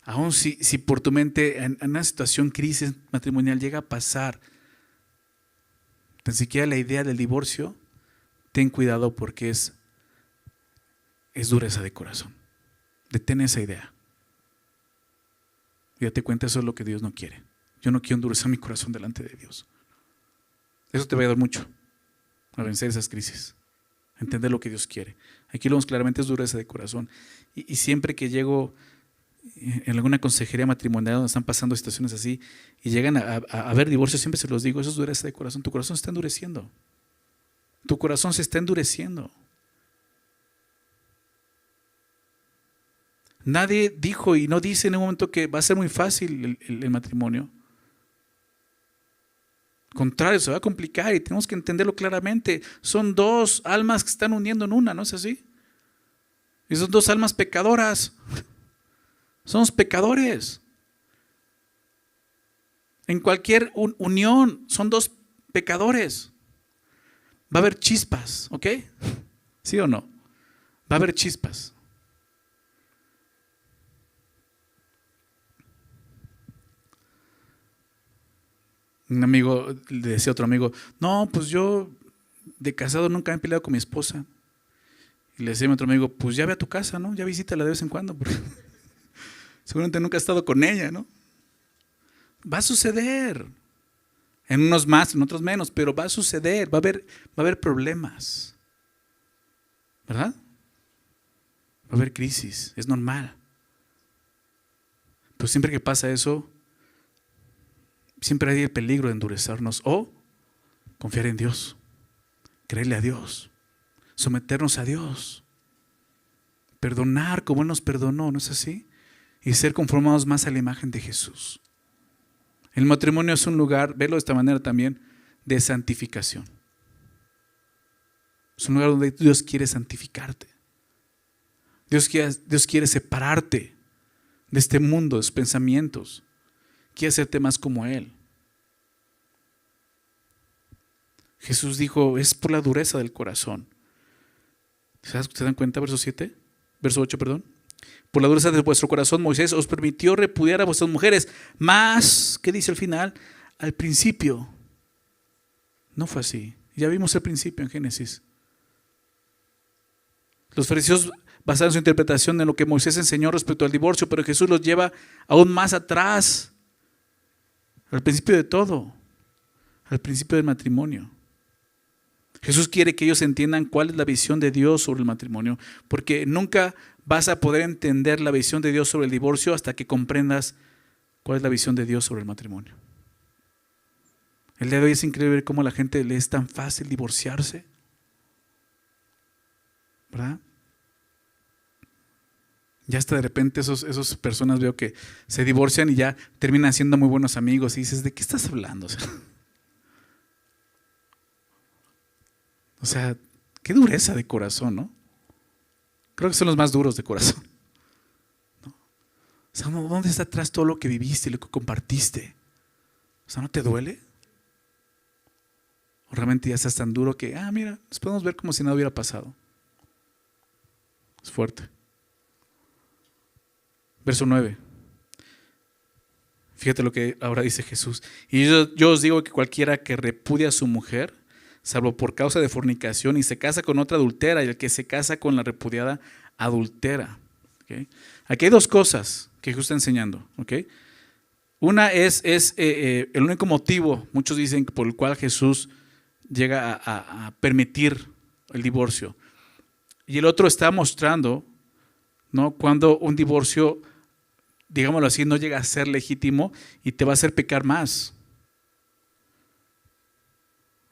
Aún si por tu mente en una situación crisis matrimonial llega a pasar tan siquiera la idea del divorcio, ten cuidado porque es dureza de corazón. Detén esa idea. Y date cuenta, eso es lo que Dios no quiere. Yo no quiero endurecer mi corazón delante de Dios. Eso te va a ayudar mucho a vencer esas crisis, a entender lo que Dios quiere. Aquí lo vemos claramente, es dureza de corazón. Y siempre que llego en alguna consejería matrimonial donde están pasando situaciones así y llegan a ver divorcios, siempre se los digo, eso es dureza de corazón. Tu corazón se está endureciendo. Tu corazón se está endureciendo. Nadie dijo y no dice en un momento que va a ser muy fácil el matrimonio. Al contrario, se va a complicar y tenemos que entenderlo claramente. Son dos almas que se están uniendo en una, ¿no es así? Y son dos almas pecadoras. Somos pecadores. En cualquier unión son dos pecadores. Va a haber chispas, ¿ok? ¿Sí o no? Va a haber chispas. Un amigo le decía a otro amigo, no, pues yo de casado nunca me he peleado con mi esposa. Y le decía a mi otro amigo, pues ya ve a tu casa, ¿no? Ya visítala de vez en cuando, porque seguramente nunca has estado con ella, ¿no? Va a suceder. En unos más, en otros menos, pero va a suceder, va a haber problemas. ¿Verdad? Va a haber crisis, es normal. Pero siempre que pasa eso, siempre hay el peligro de endurecernos o confiar en Dios, creerle a Dios, someternos a Dios, perdonar como Él nos perdonó, ¿no es así? Y ser conformados más a la imagen de Jesús. El matrimonio es un lugar, velo de esta manera también, de santificación. Es un lugar donde Dios quiere santificarte. Dios quiere separarte de este mundo, de sus pensamientos. Quiere hacerte más como Él. Jesús dijo, es por la dureza del corazón. ¿Se dan cuenta? Verso 8, perdón. Por la dureza de vuestro corazón, Moisés os permitió repudiar a vuestras mujeres. Mas, ¿qué dice al final? Al principio no fue así. Ya vimos el principio en Génesis. Los fariseos basaron su interpretación en lo que Moisés enseñó respecto al divorcio, pero Jesús los lleva aún más atrás, al principio de todo, al principio del matrimonio. Jesús quiere que ellos entiendan cuál es la visión de Dios sobre el matrimonio, porque nunca vas a poder entender la visión de Dios sobre el divorcio hasta que comprendas cuál es la visión de Dios sobre el matrimonio. El día de hoy es increíble ver cómo a la gente le es tan fácil divorciarse, ¿verdad? Ya hasta de repente esas personas veo que se divorcian y ya terminan siendo muy buenos amigos y dices, ¿de qué estás hablando? O sea, qué dureza de corazón, ¿no? Creo que son los más duros de corazón, ¿no? O sea, ¿dónde está atrás todo lo que viviste y lo que compartiste? O sea, ¿no te duele? O realmente ya estás tan duro que, mira, nos podemos ver como si nada hubiera pasado. Es fuerte. Verso 9. Fíjate lo que ahora dice Jesús. Y yo os digo que cualquiera que repudia a su mujer, salvo por causa de fornicación, y se casa con otra adultera, y el que se casa con la repudiada adultera. ¿Okay? Aquí hay dos cosas que Jesús está enseñando. ¿Okay? Una es el único motivo, muchos dicen, por el cual Jesús llega a permitir el divorcio. Y el otro está mostrando, ¿no?, cuando un divorcio, digámoslo así, no llega a ser legítimo y te va a hacer pecar más.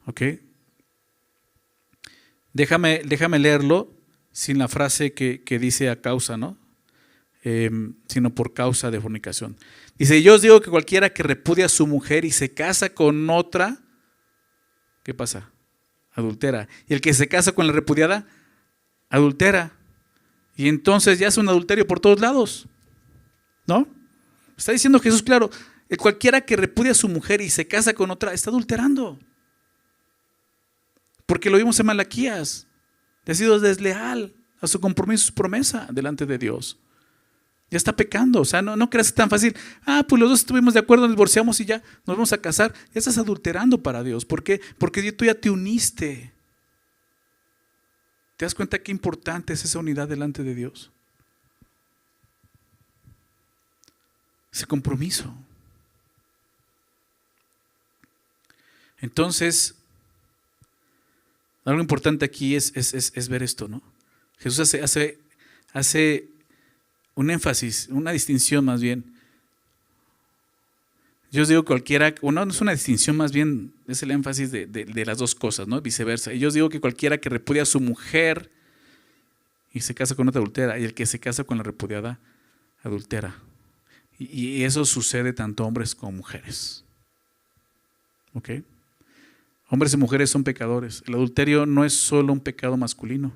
¿Ok? Déjame leerlo sin la frase que dice a causa, ¿no? Sino por causa de fornicación. Dice, yo os digo que cualquiera que repudia a su mujer y se casa con otra, ¿qué pasa? Adultera. Y el que se casa con la repudiada, adultera. Y entonces ya es un adulterio por todos lados, ¿no? Está diciendo Jesús, claro, cualquiera que repudia a su mujer y se casa con otra, está adulterando. Porque lo vimos en Malaquías. Ha sido desleal a su compromiso, su promesa delante de Dios. Ya está pecando. O sea, no creas que es tan fácil. Pues los dos estuvimos de acuerdo, nos divorciamos y ya nos vamos a casar. Ya estás adulterando para Dios. ¿Por qué? Porque tú ya te uniste. ¿Te das cuenta qué importante es esa unidad delante de Dios? Ese compromiso. Entonces, algo importante aquí es ver esto, ¿no? Jesús hace un énfasis, una distinción más bien. Yo os digo cualquiera, no es una distinción, más bien es el énfasis de las dos cosas, ¿no? Viceversa. Y yo os digo que cualquiera que repudia a su mujer y se casa con otra adultera, y el que se casa con la repudiada, adultera. Y eso sucede tanto a hombres como mujeres. ¿Ok? Hombres y mujeres son pecadores. El adulterio no es solo un pecado masculino.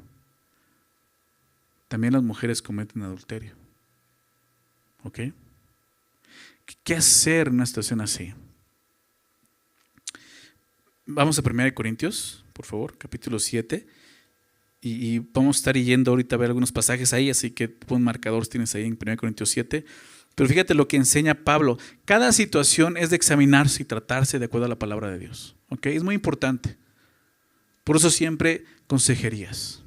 También las mujeres cometen adulterio. ¿Ok? ¿Qué hacer en una situación así? Vamos a 1 Corintios, por favor, capítulo 7. Y vamos a estar yendo ahorita a ver algunos pasajes ahí, así que pon marcadores, tienes ahí en 1 Corintios 7. Pero fíjate lo que enseña Pablo. Cada situación es de examinarse y tratarse de acuerdo a la palabra de Dios. ¿Ok? Es muy importante. Por eso siempre consejerías.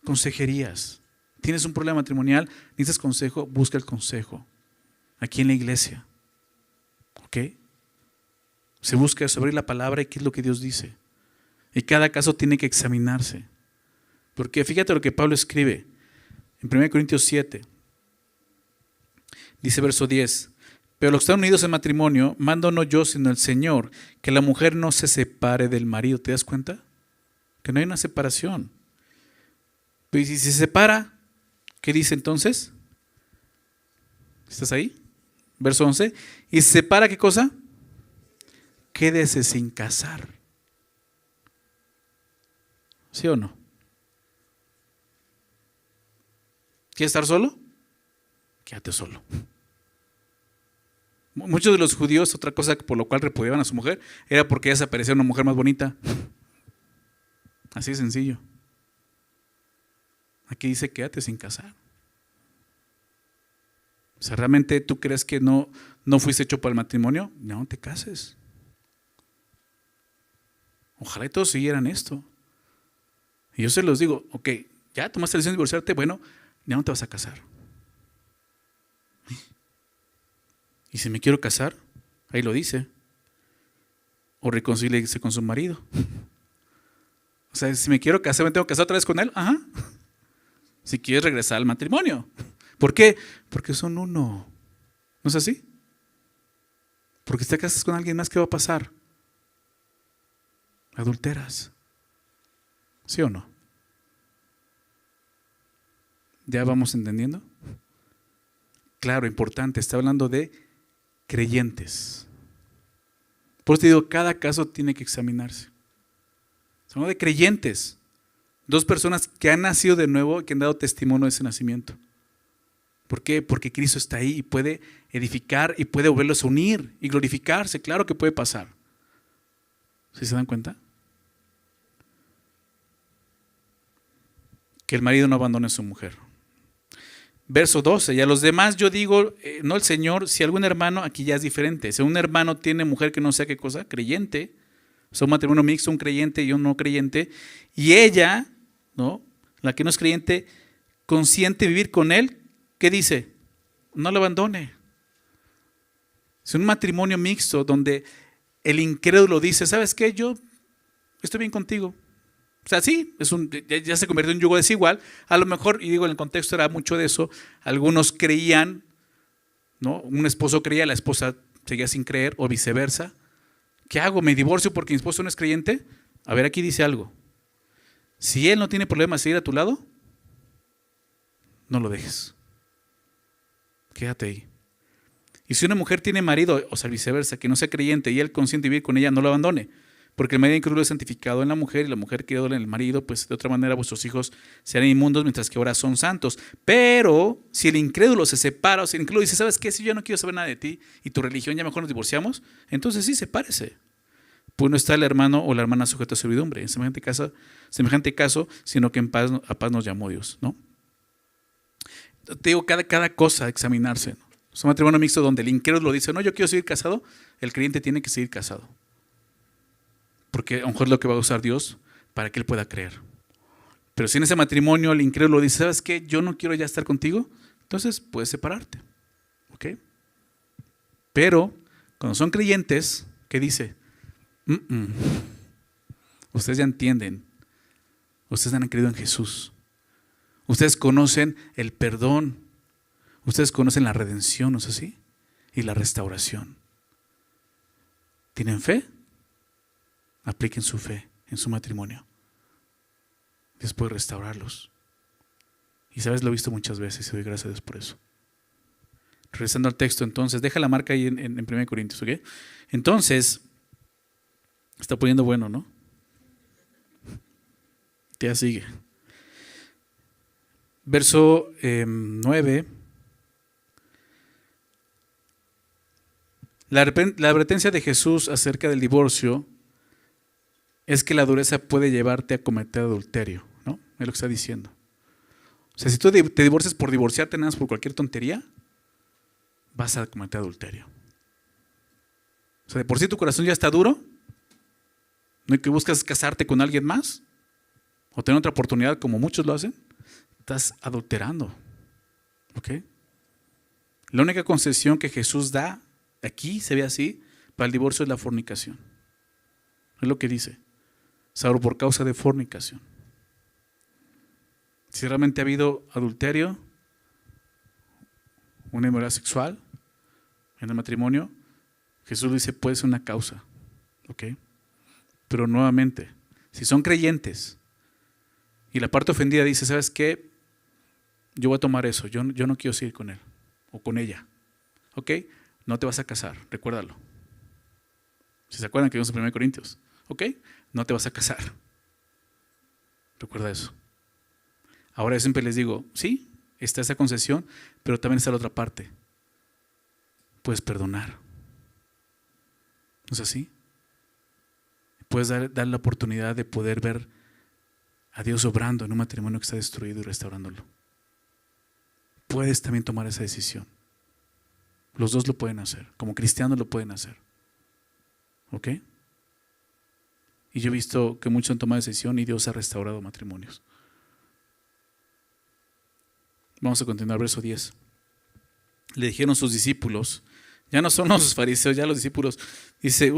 Consejerías. ¿Tienes un problema matrimonial? ¿Necesitas consejo? Busca el consejo. Aquí en la iglesia. ¿Ok? Se busca sobre la palabra y qué es lo que Dios dice. Y cada caso tiene que examinarse. Porque fíjate lo que Pablo escribe en 1 Corintios 7. Dice verso 10. Pero los que están unidos en matrimonio, mando no yo sino el Señor, que la mujer no se separe del marido. ¿Te das cuenta? Que no hay una separación. Pero si se separa, ¿qué dice entonces? ¿Estás ahí? Verso 11. ¿Y se separa qué cosa? Quédese sin casar. ¿Sí o no? ¿Quieres estar solo? Quédate solo. Muchos de los judíos, otra cosa por lo cual repudiaban a su mujer, era porque ella se aparecía una mujer más bonita. Así de sencillo. Aquí dice quédate sin casar. O sea, ¿realmente tú crees que no fuiste hecho para el matrimonio? No te cases. Ojalá y todos siguieran esto. Y yo se los digo, ok, ya tomaste la decisión de divorciarte, bueno, ya no te vas a casar. Y si me quiero casar, ahí lo dice. O reconcíliese con su marido. O sea, si me quiero casar, ¿me tengo que casar otra vez con él? Ajá. Si quieres regresar al matrimonio. ¿Por qué? Porque son uno. ¿No es así? Porque si te casas con alguien más, ¿qué va a pasar? Adulteras. ¿Sí o no? ¿Ya vamos entendiendo? Claro, importante. Está hablando de creyentes. Por eso te digo, cada caso tiene que examinarse. Son de creyentes. Dos personas que han nacido de nuevo y que han dado testimonio de ese nacimiento. ¿Por qué? Porque Cristo está ahí y puede edificar y puede volverlos a unir y glorificarse. Claro que puede pasar. ¿Sí se dan cuenta? Que el marido no abandone a su mujer. Verso 12, y a los demás yo digo, no el Señor, si algún hermano, aquí ya es diferente, si un hermano tiene mujer que no sea qué cosa, creyente, o sea, un matrimonio mixto, un creyente y un no creyente, y ella, ¿no?, la que no es creyente, consiente vivir con él, ¿qué dice? No lo abandone. Si un matrimonio mixto donde el incrédulo dice, ¿sabes qué? Yo estoy bien contigo. O sea, sí, ya se convirtió en un yugo desigual. A lo mejor, y digo, en el contexto era mucho de eso, algunos creían, ¿no? Un esposo creía, la esposa seguía sin creer, o viceversa. ¿Qué hago? ¿Me divorcio porque mi esposo no es creyente? A ver, aquí dice algo. Si él no tiene problema de seguir a tu lado, no lo dejes. Quédate ahí. Y si una mujer tiene marido, o sea, viceversa, que no sea creyente y él consiente vivir con ella, no lo abandone. Porque el marido incrédulo es santificado en la mujer y la mujer incrédula en el marido, pues de otra manera vuestros hijos serán inmundos mientras que ahora son santos. Pero si el incrédulo se separa, o si el incrédulo dice, ¿sabes qué? Si yo no quiero saber nada de ti y tu religión, ya mejor nos divorciamos, entonces sí, sepárese. Pues no está el hermano o la hermana sujeta a servidumbre. En semejante caso, sino que a paz nos llamó Dios, ¿no? Te digo, cada cosa examinarse, ¿no? Es un matrimonio mixto donde el incrédulo dice, no, yo quiero seguir casado, el creyente tiene que seguir casado. Porque a lo mejor es lo que va a usar Dios para que él pueda creer. Pero si en ese matrimonio el incrédulo dice, ¿sabes qué? Yo no quiero ya estar contigo, entonces puedes separarte. ¿Ok? Pero cuando son creyentes, ¿qué dice? Ustedes ya entienden. Ustedes han creído en Jesús. Ustedes conocen el perdón. Ustedes conocen la redención, ¿no es así? Y la restauración. ¿Tienen fe? Apliquen su fe en su matrimonio. Dios puede restaurarlos. Y sabes, lo he visto muchas veces y doy gracias a Dios por eso. Regresando al texto, entonces, deja la marca ahí en 1 Corintios, ¿ok? Entonces, está poniendo bueno, ¿no? Ya sigue. Verso 9. La advertencia de Jesús acerca del divorcio es que la dureza puede llevarte a cometer adulterio, ¿no? Es lo que está diciendo. O sea, si tú te divorcias por divorciarte nada más por cualquier tontería, vas a cometer adulterio. O sea, de por sí tu corazón ya está duro, no hay que buscas casarte con alguien más o tener otra oportunidad como muchos lo hacen, estás adulterando. ¿Ok? La única concesión que Jesús da, aquí se ve así, para el divorcio es la fornicación. Es lo que dice. Salvo por causa de fornicación. Si realmente ha habido adulterio, una inmoralidad sexual en el matrimonio, Jesús dice puede ser una causa. ¿Ok? Pero nuevamente, si son creyentes y la parte ofendida dice, ¿sabes qué? Yo voy a tomar eso, yo no quiero seguir con él o con ella. ¿Ok? No te vas a casar, recuérdalo. Si se acuerdan que vimos en 1 Corintios. ¿Ok? No te vas a casar. Recuerda eso. Ahora yo siempre les digo, sí, está esa concesión, pero también está la otra parte. Puedes perdonar. ¿No es así? Puedes dar la oportunidad de poder ver a Dios obrando en un matrimonio que está destruido y restaurándolo. Puedes también tomar esa decisión. Los dos lo pueden hacer. Como cristianos lo pueden hacer. ¿Ok? Y yo he visto que muchos han tomado decisión y Dios ha restaurado matrimonios. Vamos a continuar, verso 10. Le dijeron sus discípulos, ya no son los fariseos, ya los discípulos. Dice,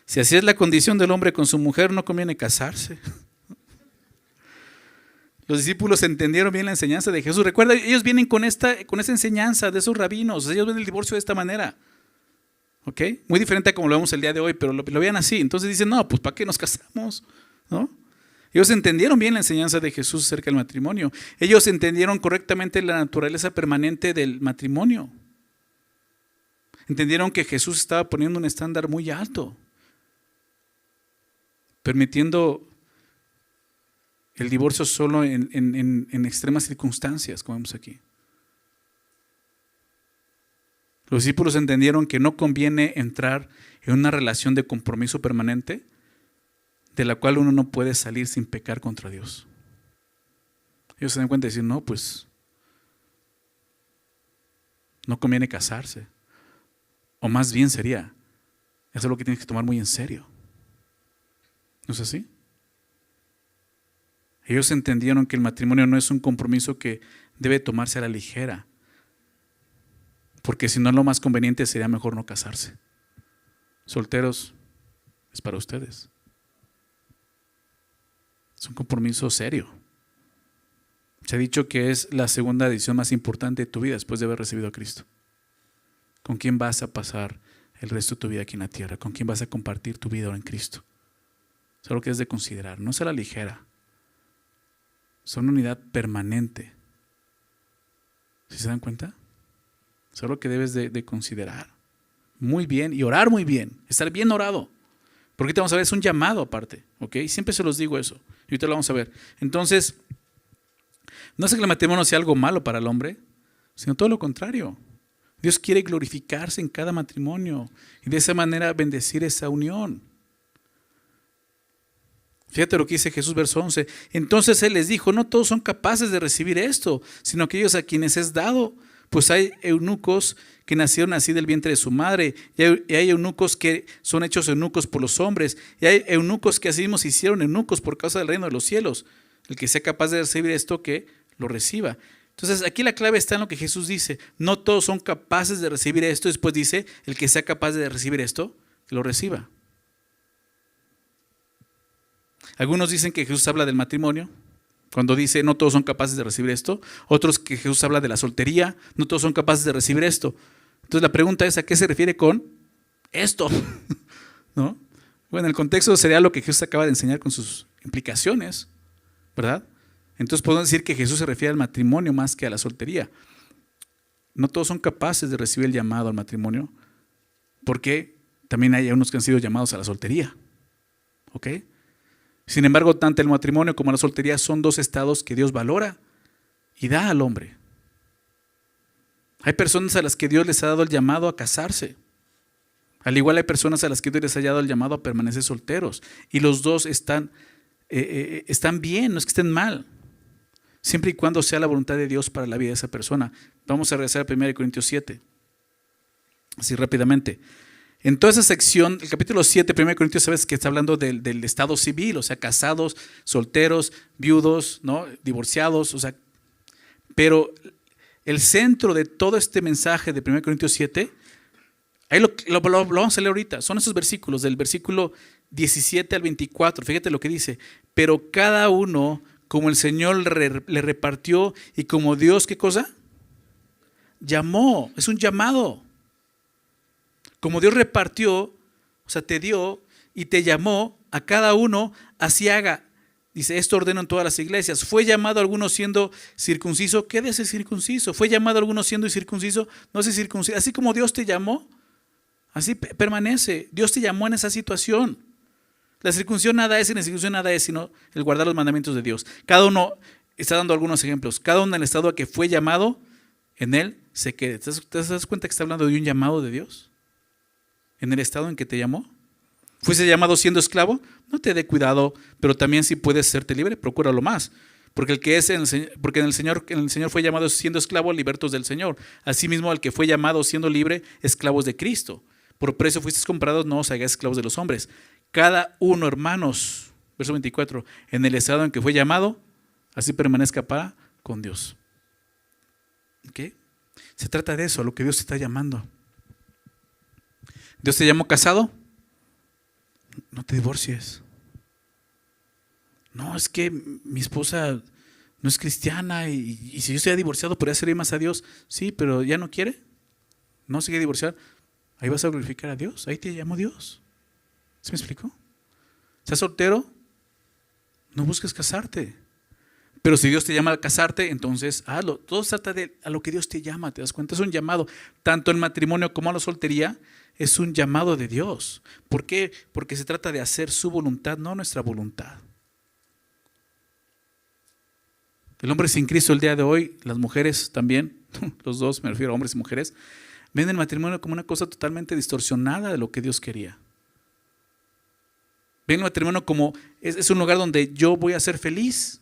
si así es la condición del hombre con su mujer, no conviene casarse. Los discípulos entendieron bien la enseñanza de Jesús. Recuerda, ellos vienen con esa enseñanza de esos rabinos. Ellos ven el divorcio de esta manera. ¿Ok? Muy diferente a como lo vemos el día de hoy, pero lo vean así. Entonces dicen, no, pues ¿para qué nos casamos? ¿No? Ellos entendieron bien la enseñanza de Jesús acerca del matrimonio. Ellos entendieron correctamente la naturaleza permanente del matrimonio. Entendieron que Jesús estaba poniendo un estándar muy alto, permitiendo el divorcio solo en extremas circunstancias, como vemos aquí. Los discípulos entendieron que no conviene entrar en una relación de compromiso permanente de la cual uno no puede salir sin pecar contra Dios. Ellos se dan cuenta y dicen, no, pues no conviene casarse. O más bien sería, eso es lo que tienes que tomar muy en serio. ¿No es así? Ellos entendieron que el matrimonio no es un compromiso que debe tomarse a la ligera, porque si no, lo más conveniente sería mejor no casarse. Solteros, es para ustedes. Es un compromiso serio. Se ha dicho que es la segunda decisión más importante de tu vida después de haber recibido a Cristo. ¿Con quién vas a pasar el resto de tu vida aquí en la tierra? ¿Con quién vas a compartir tu vida ahora en Cristo? Es algo que es de considerar, no es a la ligera. Es una unidad permanente. ¿Sí se dan cuenta? Es algo que debes de considerar muy bien y orar muy bien, estar bien orado. Porque ahorita vamos a ver, es un llamado aparte, ¿ok? Siempre se los digo eso, y ahorita lo vamos a ver. Entonces, no es que el matrimonio sea algo malo para el hombre, sino todo lo contrario. Dios quiere glorificarse en cada matrimonio y de esa manera bendecir esa unión. Fíjate lo que dice Jesús, verso 11. Entonces Él les dijo, no todos son capaces de recibir esto, sino aquellos a quienes es dado. Pues hay eunucos que nacieron así del vientre de su madre, y hay eunucos que son hechos eunucos por los hombres, y hay eunucos que así mismo se hicieron eunucos por causa del reino de los cielos. El que sea capaz de recibir esto, que lo reciba. Entonces aquí la clave está en lo que Jesús dice. No todos son capaces de recibir esto. Después dice, el que sea capaz de recibir esto, que lo reciba. Algunos dicen que Jesús habla del matrimonio, cuando dice no todos son capaces de recibir esto. Otros que Jesús habla de la soltería, no todos son capaces de recibir esto. Entonces la pregunta es, ¿a qué se refiere con esto? ¿No? Bueno, el contexto sería lo que Jesús acaba de enseñar con sus implicaciones, ¿verdad? Entonces podemos decir que Jesús se refiere al matrimonio más que a la soltería. No todos son capaces de recibir el llamado al matrimonio, porque también hay unos que han sido llamados a la soltería. ¿Ok? Sin embargo, tanto el matrimonio como la soltería son dos estados que Dios valora y da al hombre. Hay personas a las que Dios les ha dado el llamado a casarse. Al igual hay personas a las que Dios les ha dado el llamado a permanecer solteros. Y los dos están bien, no es que estén mal. Siempre y cuando sea la voluntad de Dios para la vida de esa persona. Vamos a regresar a 1 Corintios 7. Así rápidamente. En toda esa sección, el capítulo 7, 1 Corintios, sabes que está hablando del estado civil, o sea, casados, solteros, viudos, ¿no? Divorciados, o sea, pero el centro de todo este mensaje de 1 Corintios 7, ahí lo vamos a leer ahorita, son esos versículos, del versículo 17 al 24, fíjate lo que dice, pero cada uno, como el Señor le repartió y como Dios, ¿qué cosa? Llamó, es un llamado. Como Dios repartió, o sea, te dio y te llamó a cada uno, así haga. Dice, esto ordeno en todas las iglesias. ¿Fue llamado alguno siendo circunciso? Quédese circunciso. ¿Fue llamado alguno siendo incircunciso? No se circuncida. Así como Dios te llamó, así permanece. Dios te llamó en esa situación. La circuncisión nada es y la circuncisión nada es, sino el guardar los mandamientos de Dios. Cada uno está dando algunos ejemplos. Cada uno en el estado a que fue llamado, en él se quede. ¿Te das cuenta que está hablando de un llamado de Dios? En el estado en que te llamó. ¿Fuiste llamado siendo esclavo? No te dé cuidado, pero también si puedes serte libre, procúralo más. Porque en el Señor fue llamado siendo esclavo, libertos del Señor. Asimismo, el que fue llamado siendo libre, esclavos de Cristo. Por precio fuisteis comprados, no os hagáis esclavos de los hombres. Cada uno, hermanos, verso 24, en el estado en que fue llamado, así permanezca para con Dios. ¿Ok? Se trata de eso, a lo que Dios te está llamando. ¿Dios te llamó casado? No te divorcies. No, es que mi esposa no es cristiana y si yo estoy divorciado podría servir más a Dios. Sí, pero ya no quiere. No sigue divorciar. Ahí vas a glorificar a Dios. Ahí te llamó Dios. ¿Sí me explico? ¿Estás soltero? No busques casarte. Pero si Dios te llama a casarte, entonces hazlo. Todo se trata de a lo que Dios te llama, ¿te das cuenta? Es un llamado. Tanto el matrimonio como la soltería es un llamado de Dios. ¿Por qué? Porque se trata de hacer su voluntad, no nuestra voluntad. El hombre sin Cristo el día de hoy, las mujeres también, los dos, me refiero a hombres y mujeres, ven el matrimonio como una cosa totalmente distorsionada de lo que Dios quería. Ven el matrimonio como es un lugar donde yo voy a ser feliz.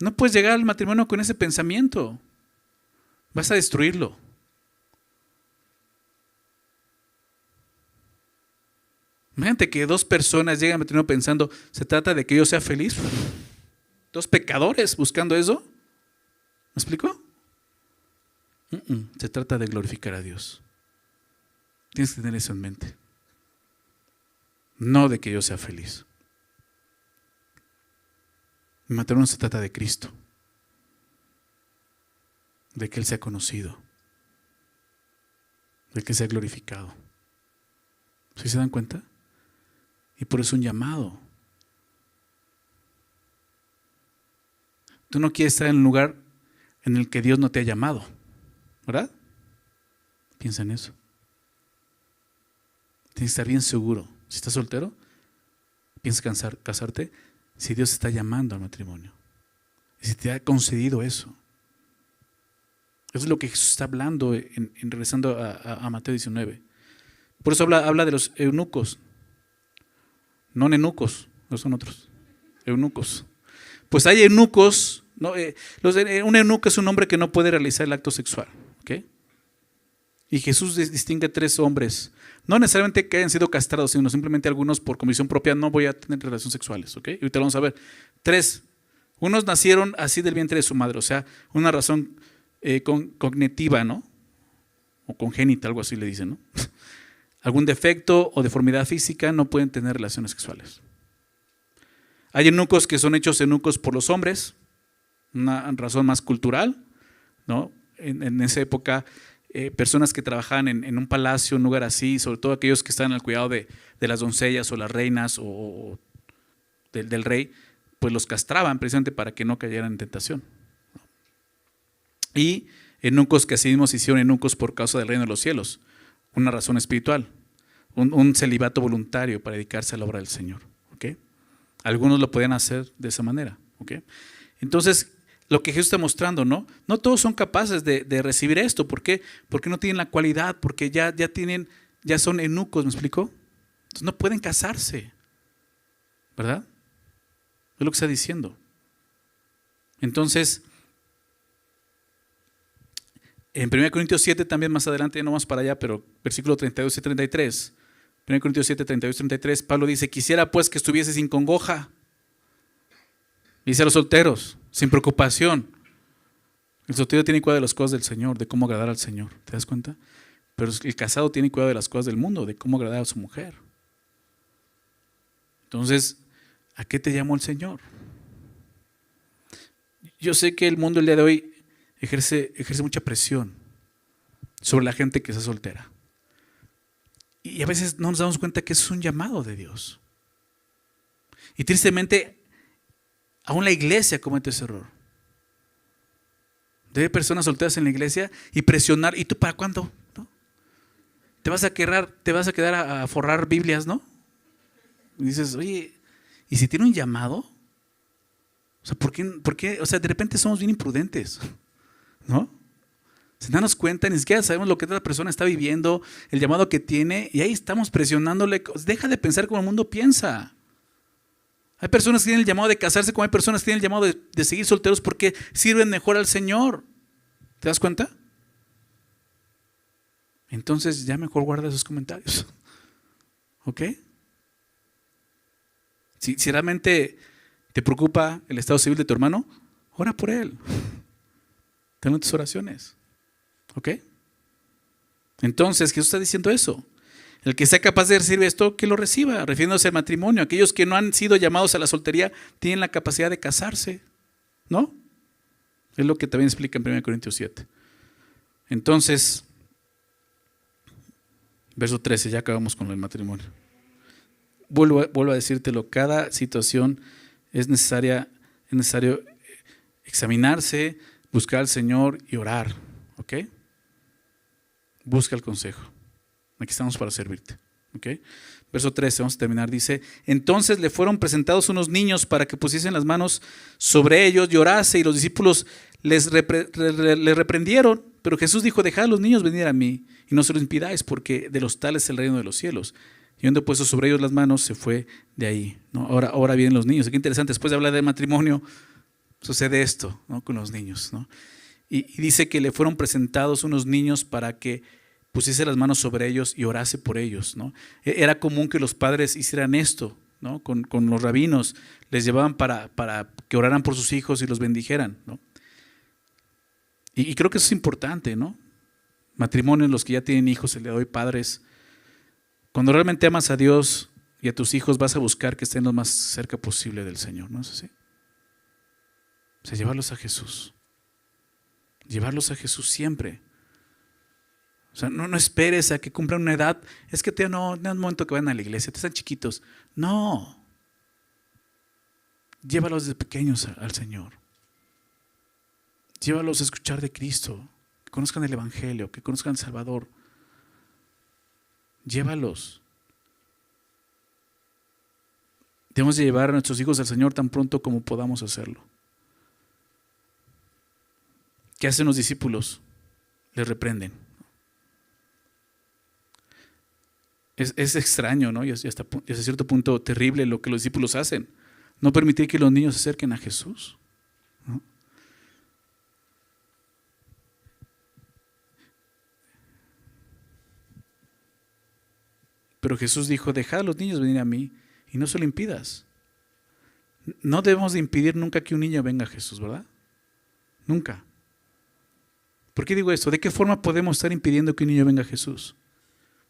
No puedes llegar al matrimonio con ese pensamiento. Vas a destruirlo. Imagínate que dos personas llegan al matrimonio pensando, ¿se trata de que yo sea feliz? Dos pecadores buscando eso. ¿Me explico? Se trata de glorificar a Dios. Tienes que tener eso en mente. No de que yo sea feliz. El matrimonio se trata de Cristo, de que Él sea conocido, de que sea glorificado. ¿Sí se dan cuenta? Y por eso un llamado. Tú no quieres estar en un lugar en el que Dios no te ha llamado, ¿verdad? Piensa en eso. Tienes que estar bien seguro. Si estás soltero, piensa casarte si Dios te está llamando al matrimonio. Y si te ha concedido eso. Eso es lo que Jesús está hablando regresando a Mateo 19. Por eso habla de los eunucos. No nenucos, no son otros. Eunucos. Pues hay eunucos. ¿No? Un eunuco es un hombre que no puede realizar el acto sexual. ¿Okay? Y Jesús distingue 3 hombres. No necesariamente que hayan sido castrados, sino simplemente algunos por convicción propia no voy a tener relaciones sexuales. ¿Okay? Y ahorita vamos a ver. 3. Unos nacieron así del vientre de su madre. O sea, una razón cognitiva, ¿no? O congénita, algo así le dicen, ¿no? Algún defecto o deformidad física, no pueden tener relaciones sexuales. Hay eunucos que son hechos eunucos por los hombres, una razón más cultural, ¿no? En esa época, personas que trabajaban en un palacio, un lugar así, sobre todo aquellos que estaban al cuidado de las doncellas o las reinas o del rey, pues los castraban precisamente para que no cayeran en tentación. Y eunucos que así mismo se hicieron eunucos por causa del reino de los cielos, una razón espiritual, un celibato voluntario para dedicarse a la obra del Señor. ¿Okay? Algunos lo podían hacer de esa manera. ¿Okay? Entonces, lo que Jesús está mostrando, no todos son capaces de recibir esto. ¿Por qué? Porque no tienen la cualidad, porque ya son eunucos, ¿me explico? Entonces no pueden casarse, ¿verdad? Es lo que está diciendo. Entonces, en 1 Corintios 7 también más adelante, no más para allá, pero versículo 32 y 33, 1 Corintios 7, 32 y 33, Pablo dice: quisiera pues que estuviese sin congoja. Dice a los solteros, sin preocupación. El soltero tiene cuidado de las cosas del Señor, de cómo agradar al Señor, ¿te das cuenta? Pero el casado tiene cuidado de las cosas del mundo, de cómo agradar a su mujer. Entonces, ¿a qué te llamó el Señor? Yo sé que el mundo el día de hoy ejerce mucha presión sobre la gente que está soltera. Y a veces no nos damos cuenta que eso es un llamado de Dios. Y tristemente, aún la iglesia comete ese error. De personas solteras en la iglesia y presionar. ¿Y tú para cuándo? ¿No? Te vas a quedar a forrar Biblias, ¿no? Y dices, oye, ¿y si tiene un llamado? O sea, ¿por qué? O sea, de repente somos bien imprudentes, ¿no? Sin darnos cuenta, ni siquiera sabemos lo que otra persona está viviendo, el llamado que tiene, y ahí estamos presionándole. Deja de pensar como el mundo piensa. Hay personas que tienen el llamado de casarse, como hay personas que tienen el llamado de seguir solteros porque sirven mejor al Señor. ¿Te das cuenta? Entonces ya mejor guarda esos comentarios. ¿Ok? Si realmente te preocupa el estado civil de tu hermano, ora por él. Ten tus oraciones. ¿Ok? Entonces Jesús está diciendo eso. El que sea capaz de recibir esto, que lo reciba, refiriéndose al matrimonio. Aquellos que no han sido llamados a la soltería tienen la capacidad de casarse, ¿no? Es lo que también explica en 1 Corintios 7. Entonces, verso 13, ya acabamos con el matrimonio. Vuelvo a decírtelo, cada situación es necesario examinarse, buscar al Señor y orar, ¿ok? Busca el consejo. Aquí estamos para servirte. ¿Okay? Verso 13, vamos a terminar, dice: entonces le fueron presentados unos niños para que pusiesen las manos sobre ellos y orase, y los discípulos les reprendieron, pero Jesús dijo: dejad a los niños venir a mí y no se los impidáis, porque de los tales es el reino de los cielos. Y habiendo puesto sobre ellos las manos, se fue de ahí, ¿no? Ahora vienen los niños. Qué interesante, después de hablar de matrimonio, sucede esto, ¿no? Con los niños, ¿no? Y dice que le fueron presentados unos niños para que pusiese las manos sobre ellos y orase por ellos, ¿no? Era común que los padres hicieran esto, ¿no? Con los rabinos, les llevaban para que oraran por sus hijos y los bendijeran, ¿no? Y creo que eso es importante, ¿no? Matrimonios, los que ya tienen hijos, el día de hoy, padres, cuando realmente amas a Dios y a tus hijos, vas a buscar que estén lo más cerca posible del Señor, ¿no es así? O sea, llevarlos a Jesús. Llevarlos a Jesús siempre. O sea, no esperes a que cumplan una edad. Es que no es un momento que vayan a la iglesia, te están chiquitos. No. Llévalos desde pequeños al Señor. Llévalos a escuchar de Cristo, que conozcan el Evangelio, que conozcan al Salvador. Llévalos. Debemos de llevar a nuestros hijos al Señor tan pronto como podamos hacerlo. ¿Qué hacen los discípulos? Les reprenden. Es extraño, ¿no? Y hasta cierto punto terrible lo que los discípulos hacen. No permitir que los niños se acerquen a Jesús, ¿no? Pero Jesús dijo, dejad a los niños venir a mí y no se lo impidas. No debemos de impedir nunca que un niño venga a Jesús, ¿verdad? Nunca. ¿Por qué digo esto? ¿De qué forma podemos estar impidiendo que un niño venga a Jesús?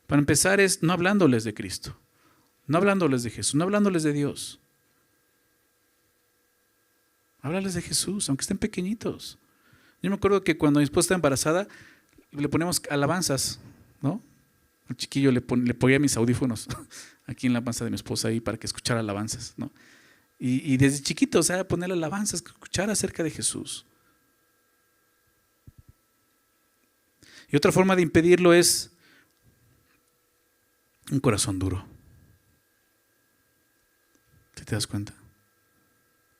Para empezar es no hablándoles de Cristo, no hablándoles de Jesús, no hablándoles de Dios. Háblales de Jesús, aunque estén pequeñitos. Yo me acuerdo que cuando mi esposa estaba embarazada, le ponemos alabanzas, ¿no? Al chiquillo le ponía mis audífonos aquí en la panza de mi esposa ahí para que escuchara alabanzas, ¿no? Y desde chiquito, o sea, ponerle alabanzas, escuchar acerca de Jesús. Y otra forma de impedirlo es un corazón duro. ¿Te das cuenta?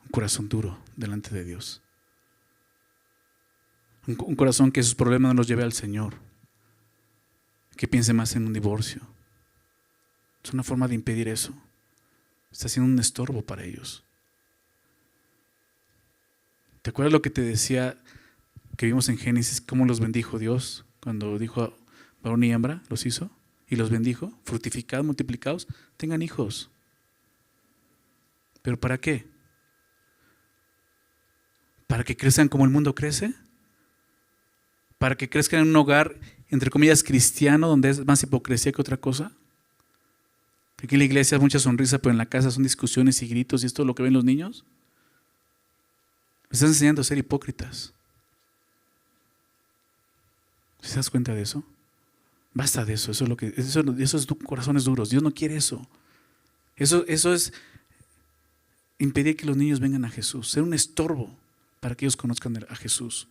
Un corazón duro delante de Dios. Un corazón que sus problemas no los lleve al Señor. Que piense más en un divorcio. Es una forma de impedir eso. Está siendo un estorbo para ellos. ¿Te acuerdas lo que te decía que vimos en Génesis? ¿Cómo los bendijo Dios? Cuando dijo varón y hembra, los hizo y los bendijo. Fructificados, multiplicados, tengan hijos. ¿Pero para qué? ¿Para que crezcan como el mundo crece? ¿Para que crezcan en un hogar, entre comillas, cristiano, donde es más hipocresía que otra cosa? Aquí en la iglesia es mucha sonrisa, pero en la casa son discusiones y gritos, y esto es lo que ven los niños. Me estás enseñando a ser hipócritas. ¿Se das cuenta de eso? Basta de eso, eso es corazones duros. Dios no quiere eso. Eso es impedir que los niños vengan a Jesús, ser un estorbo para que ellos conozcan a Jesús.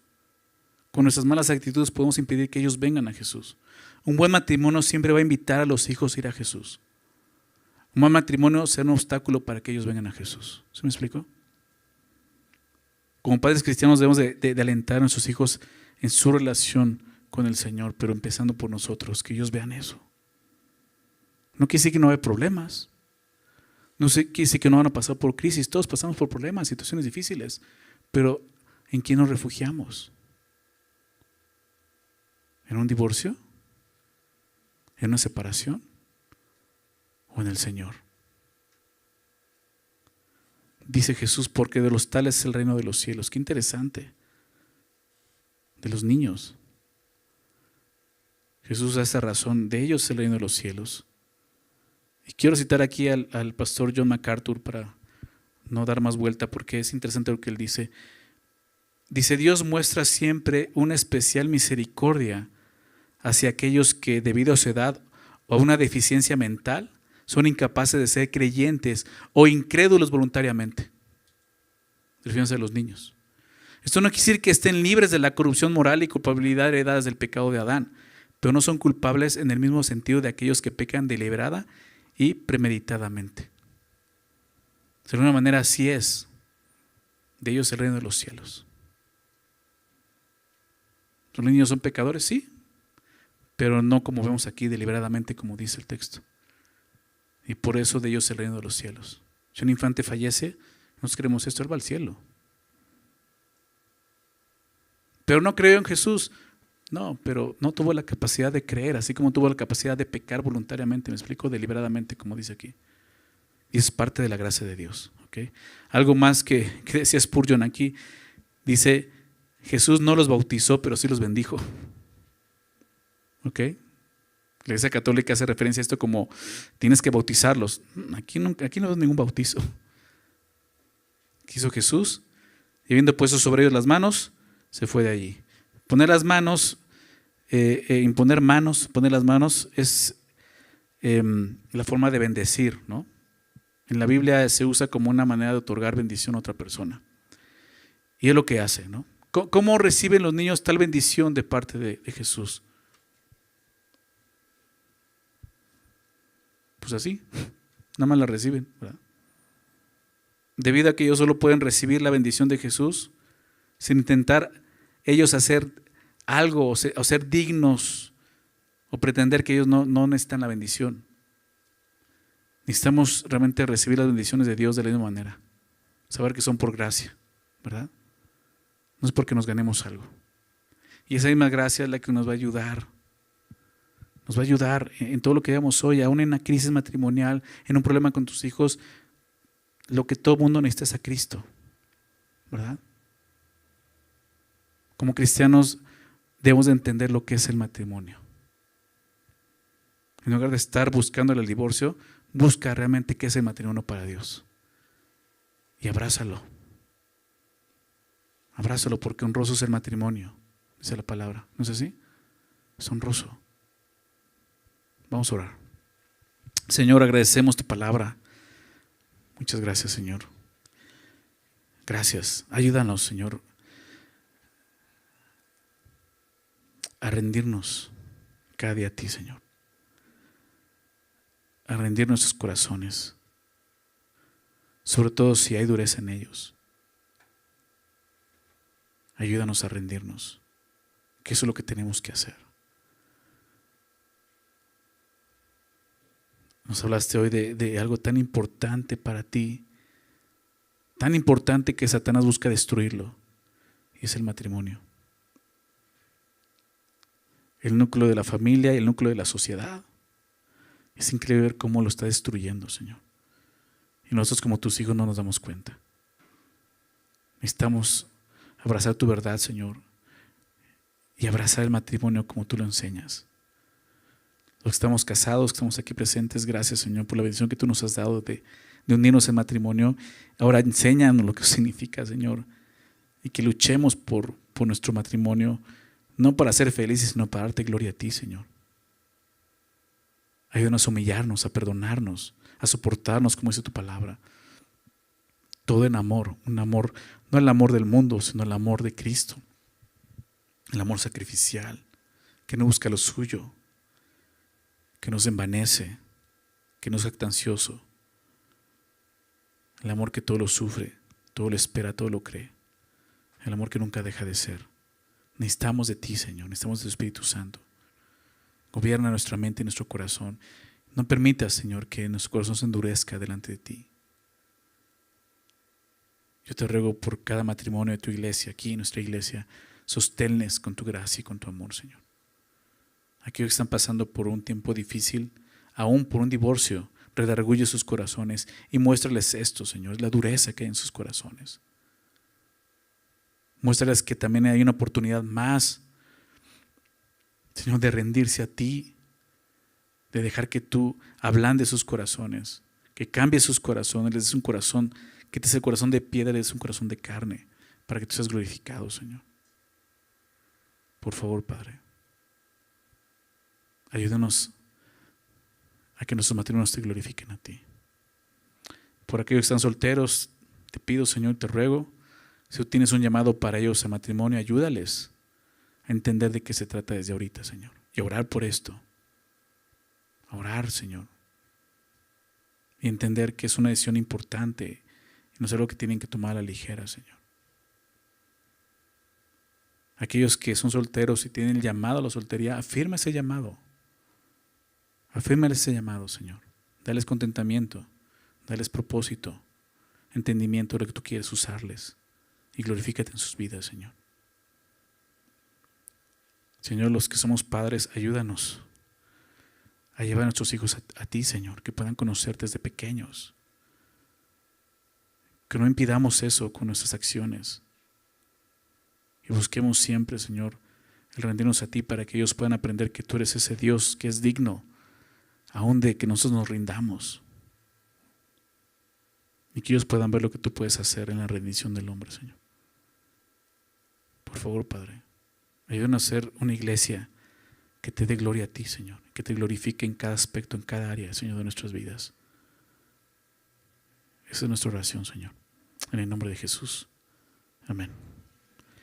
Con nuestras malas actitudes podemos impedir que ellos vengan a Jesús. Un buen matrimonio siempre va a invitar a los hijos a ir a Jesús. Un buen matrimonio será un obstáculo para que ellos vengan a Jesús. ¿Se me explicó? Como padres cristianos debemos de alentar a nuestros hijos en su relación con el Señor, pero empezando por nosotros, que ellos vean eso. No quiere decir que no haya problemas. No quiere decir que no van a pasar por crisis. Todos pasamos por problemas, situaciones difíciles. Pero ¿en quién nos refugiamos? ¿En un divorcio? ¿En una separación? ¿O en el Señor? Dice Jesús, porque de los tales es el reino de los cielos. Qué interesante. De los niños. Jesús da esa razón. De ellos es el reino de los cielos. Y quiero citar aquí al pastor John MacArthur para no dar más vuelta, porque es interesante lo que él dice. Dice, Dios muestra siempre una especial misericordia hacia aquellos que debido a su edad o a una deficiencia mental son incapaces de ser creyentes o incrédulos voluntariamente. Refiriéndose a los niños. Esto no quiere decir que estén libres de la corrupción moral y culpabilidad heredadas del pecado de Adán, pero no son culpables en el mismo sentido de aquellos que pecan deliberada y premeditadamente. De alguna manera así es. De ellos el reino de los cielos. ¿Los niños son pecadores? Sí, pero no como vemos aquí deliberadamente, como dice el texto. Y por eso de ellos el reino de los cielos. Si un infante fallece, nos creemos esto, él va al cielo. Pero no creyó en Jesús. No, pero no tuvo la capacidad de creer, así como tuvo la capacidad de pecar voluntariamente, me explico, deliberadamente, como dice aquí. Y es parte de la gracia de Dios. ¿Okay? Algo más que decía Spurgeon aquí, dice, Jesús no los bautizó, pero sí los bendijo. ¿Ok? La Iglesia Católica hace referencia a esto como tienes que bautizarlos. Aquí no es ningún bautizo. ¿Qué hizo Jesús? Y habiendo puesto sobre ellos las manos, se fue de allí. Poner las manos, imponer manos, poner las manos es la forma de bendecir, ¿no? En la Biblia se usa como una manera de otorgar bendición a otra persona. Y es lo que hace, ¿no? ¿Cómo reciben los niños tal bendición de parte de Jesús? Pues así, nada más la reciben, ¿verdad? Debido a que ellos solo pueden recibir la bendición de Jesús sin intentar ellos hacer algo o ser dignos o pretender que ellos no necesitan la bendición. Necesitamos realmente recibir las bendiciones de Dios de la misma manera. Saber que son por gracia, ¿verdad? No es porque nos ganemos algo. Y esa misma gracia es la que nos va a ayudar. Nos va a ayudar en todo lo que veamos hoy, aún en una crisis matrimonial, en un problema con tus hijos. Lo que todo mundo necesita es a Cristo, ¿verdad? Como cristianos debemos de entender lo que es el matrimonio. En lugar de estar buscando el divorcio, busca realmente qué es el matrimonio para Dios. Y abrázalo. Abrázalo porque honroso es el matrimonio, dice la palabra. ¿No es así? Es honroso. Vamos a orar. Señor, agradecemos tu palabra. Muchas gracias, Señor. Gracias. Ayúdanos, Señor, a rendirnos cada día a ti, Señor. A rendir nuestros corazones. Sobre todo si hay dureza en ellos. Ayúdanos a rendirnos. Que eso es lo que tenemos que hacer. Nos hablaste hoy de algo tan importante para ti, tan importante que Satanás busca destruirlo, y es el matrimonio. El núcleo de la familia y el núcleo de la sociedad. Es increíble ver cómo lo está destruyendo, Señor. Y nosotros como tus hijos no nos damos cuenta. Necesitamos abrazar tu verdad, Señor, y abrazar el matrimonio como tú lo enseñas. Los que estamos casados, que estamos aquí presentes, gracias, Señor, por la bendición que tú nos has dado de unirnos en matrimonio. Ahora enséñanos lo que significa, Señor, y que luchemos por nuestro matrimonio, no para ser felices, sino para darte gloria a ti, Señor. Ayúdanos a humillarnos, a perdonarnos, a soportarnos, como dice tu palabra. Todo en amor, un amor, no el amor del mundo, sino el amor de Cristo. El amor sacrificial, que no busca lo suyo, que no se envanece, que no es jactancioso. El amor que todo lo sufre, todo lo espera, todo lo cree. El amor que nunca deja de ser. Necesitamos de ti, Señor, necesitamos de tu Espíritu Santo. Gobierna nuestra mente y nuestro corazón. No permitas, Señor, que nuestro corazón se endurezca delante de ti. Yo te ruego por cada matrimonio de tu iglesia, aquí en nuestra iglesia, sosténles con tu gracia y con tu amor, Señor. Aquellos que están pasando por un tiempo difícil, aún por un divorcio, redarguye sus corazones y muéstrales esto, Señor, la dureza que hay en sus corazones. Muéstrales que también hay una oportunidad más, Señor, de rendirse a ti, de dejar que tú ablandes sus corazones, que cambies sus corazones, les des un corazón, que te des el corazón de piedra, les des un corazón de carne, para que tú seas glorificado, Señor. Por favor, Padre, ayúdanos a que nuestros matrimonios te glorifiquen a ti. Por aquellos que están solteros, te pido, Señor, te ruego, si tú tienes un llamado para ellos a matrimonio, ayúdales a entender de qué se trata desde ahorita, Señor. Y a orar por esto. A orar, Señor. Y entender que es una decisión importante y no es algo que tienen que tomar a la ligera, Señor. Aquellos que son solteros y tienen el llamado a la soltería, afirma ese llamado. Afírmales ese llamado, Señor. Dales contentamiento, dales propósito, entendimiento de lo que tú quieres usarles. Y glorifícate en sus vidas, Señor. Señor, los que somos padres, ayúdanos a llevar a nuestros hijos a ti, Señor, que puedan conocerte desde pequeños. Que no impidamos eso con nuestras acciones. Y busquemos siempre, Señor, el rendirnos a ti para que ellos puedan aprender que tú eres ese Dios que es digno, aún de que nosotros nos rindamos. Y que ellos puedan ver lo que tú puedes hacer en la rendición del hombre, Señor. favor, Padre, ayúdanos a ser una iglesia que te dé gloria a ti, Señor, que te glorifique en cada aspecto, en cada área, Señor, de nuestras vidas. Esa es nuestra oración, Señor. En el nombre de Jesús. Amén.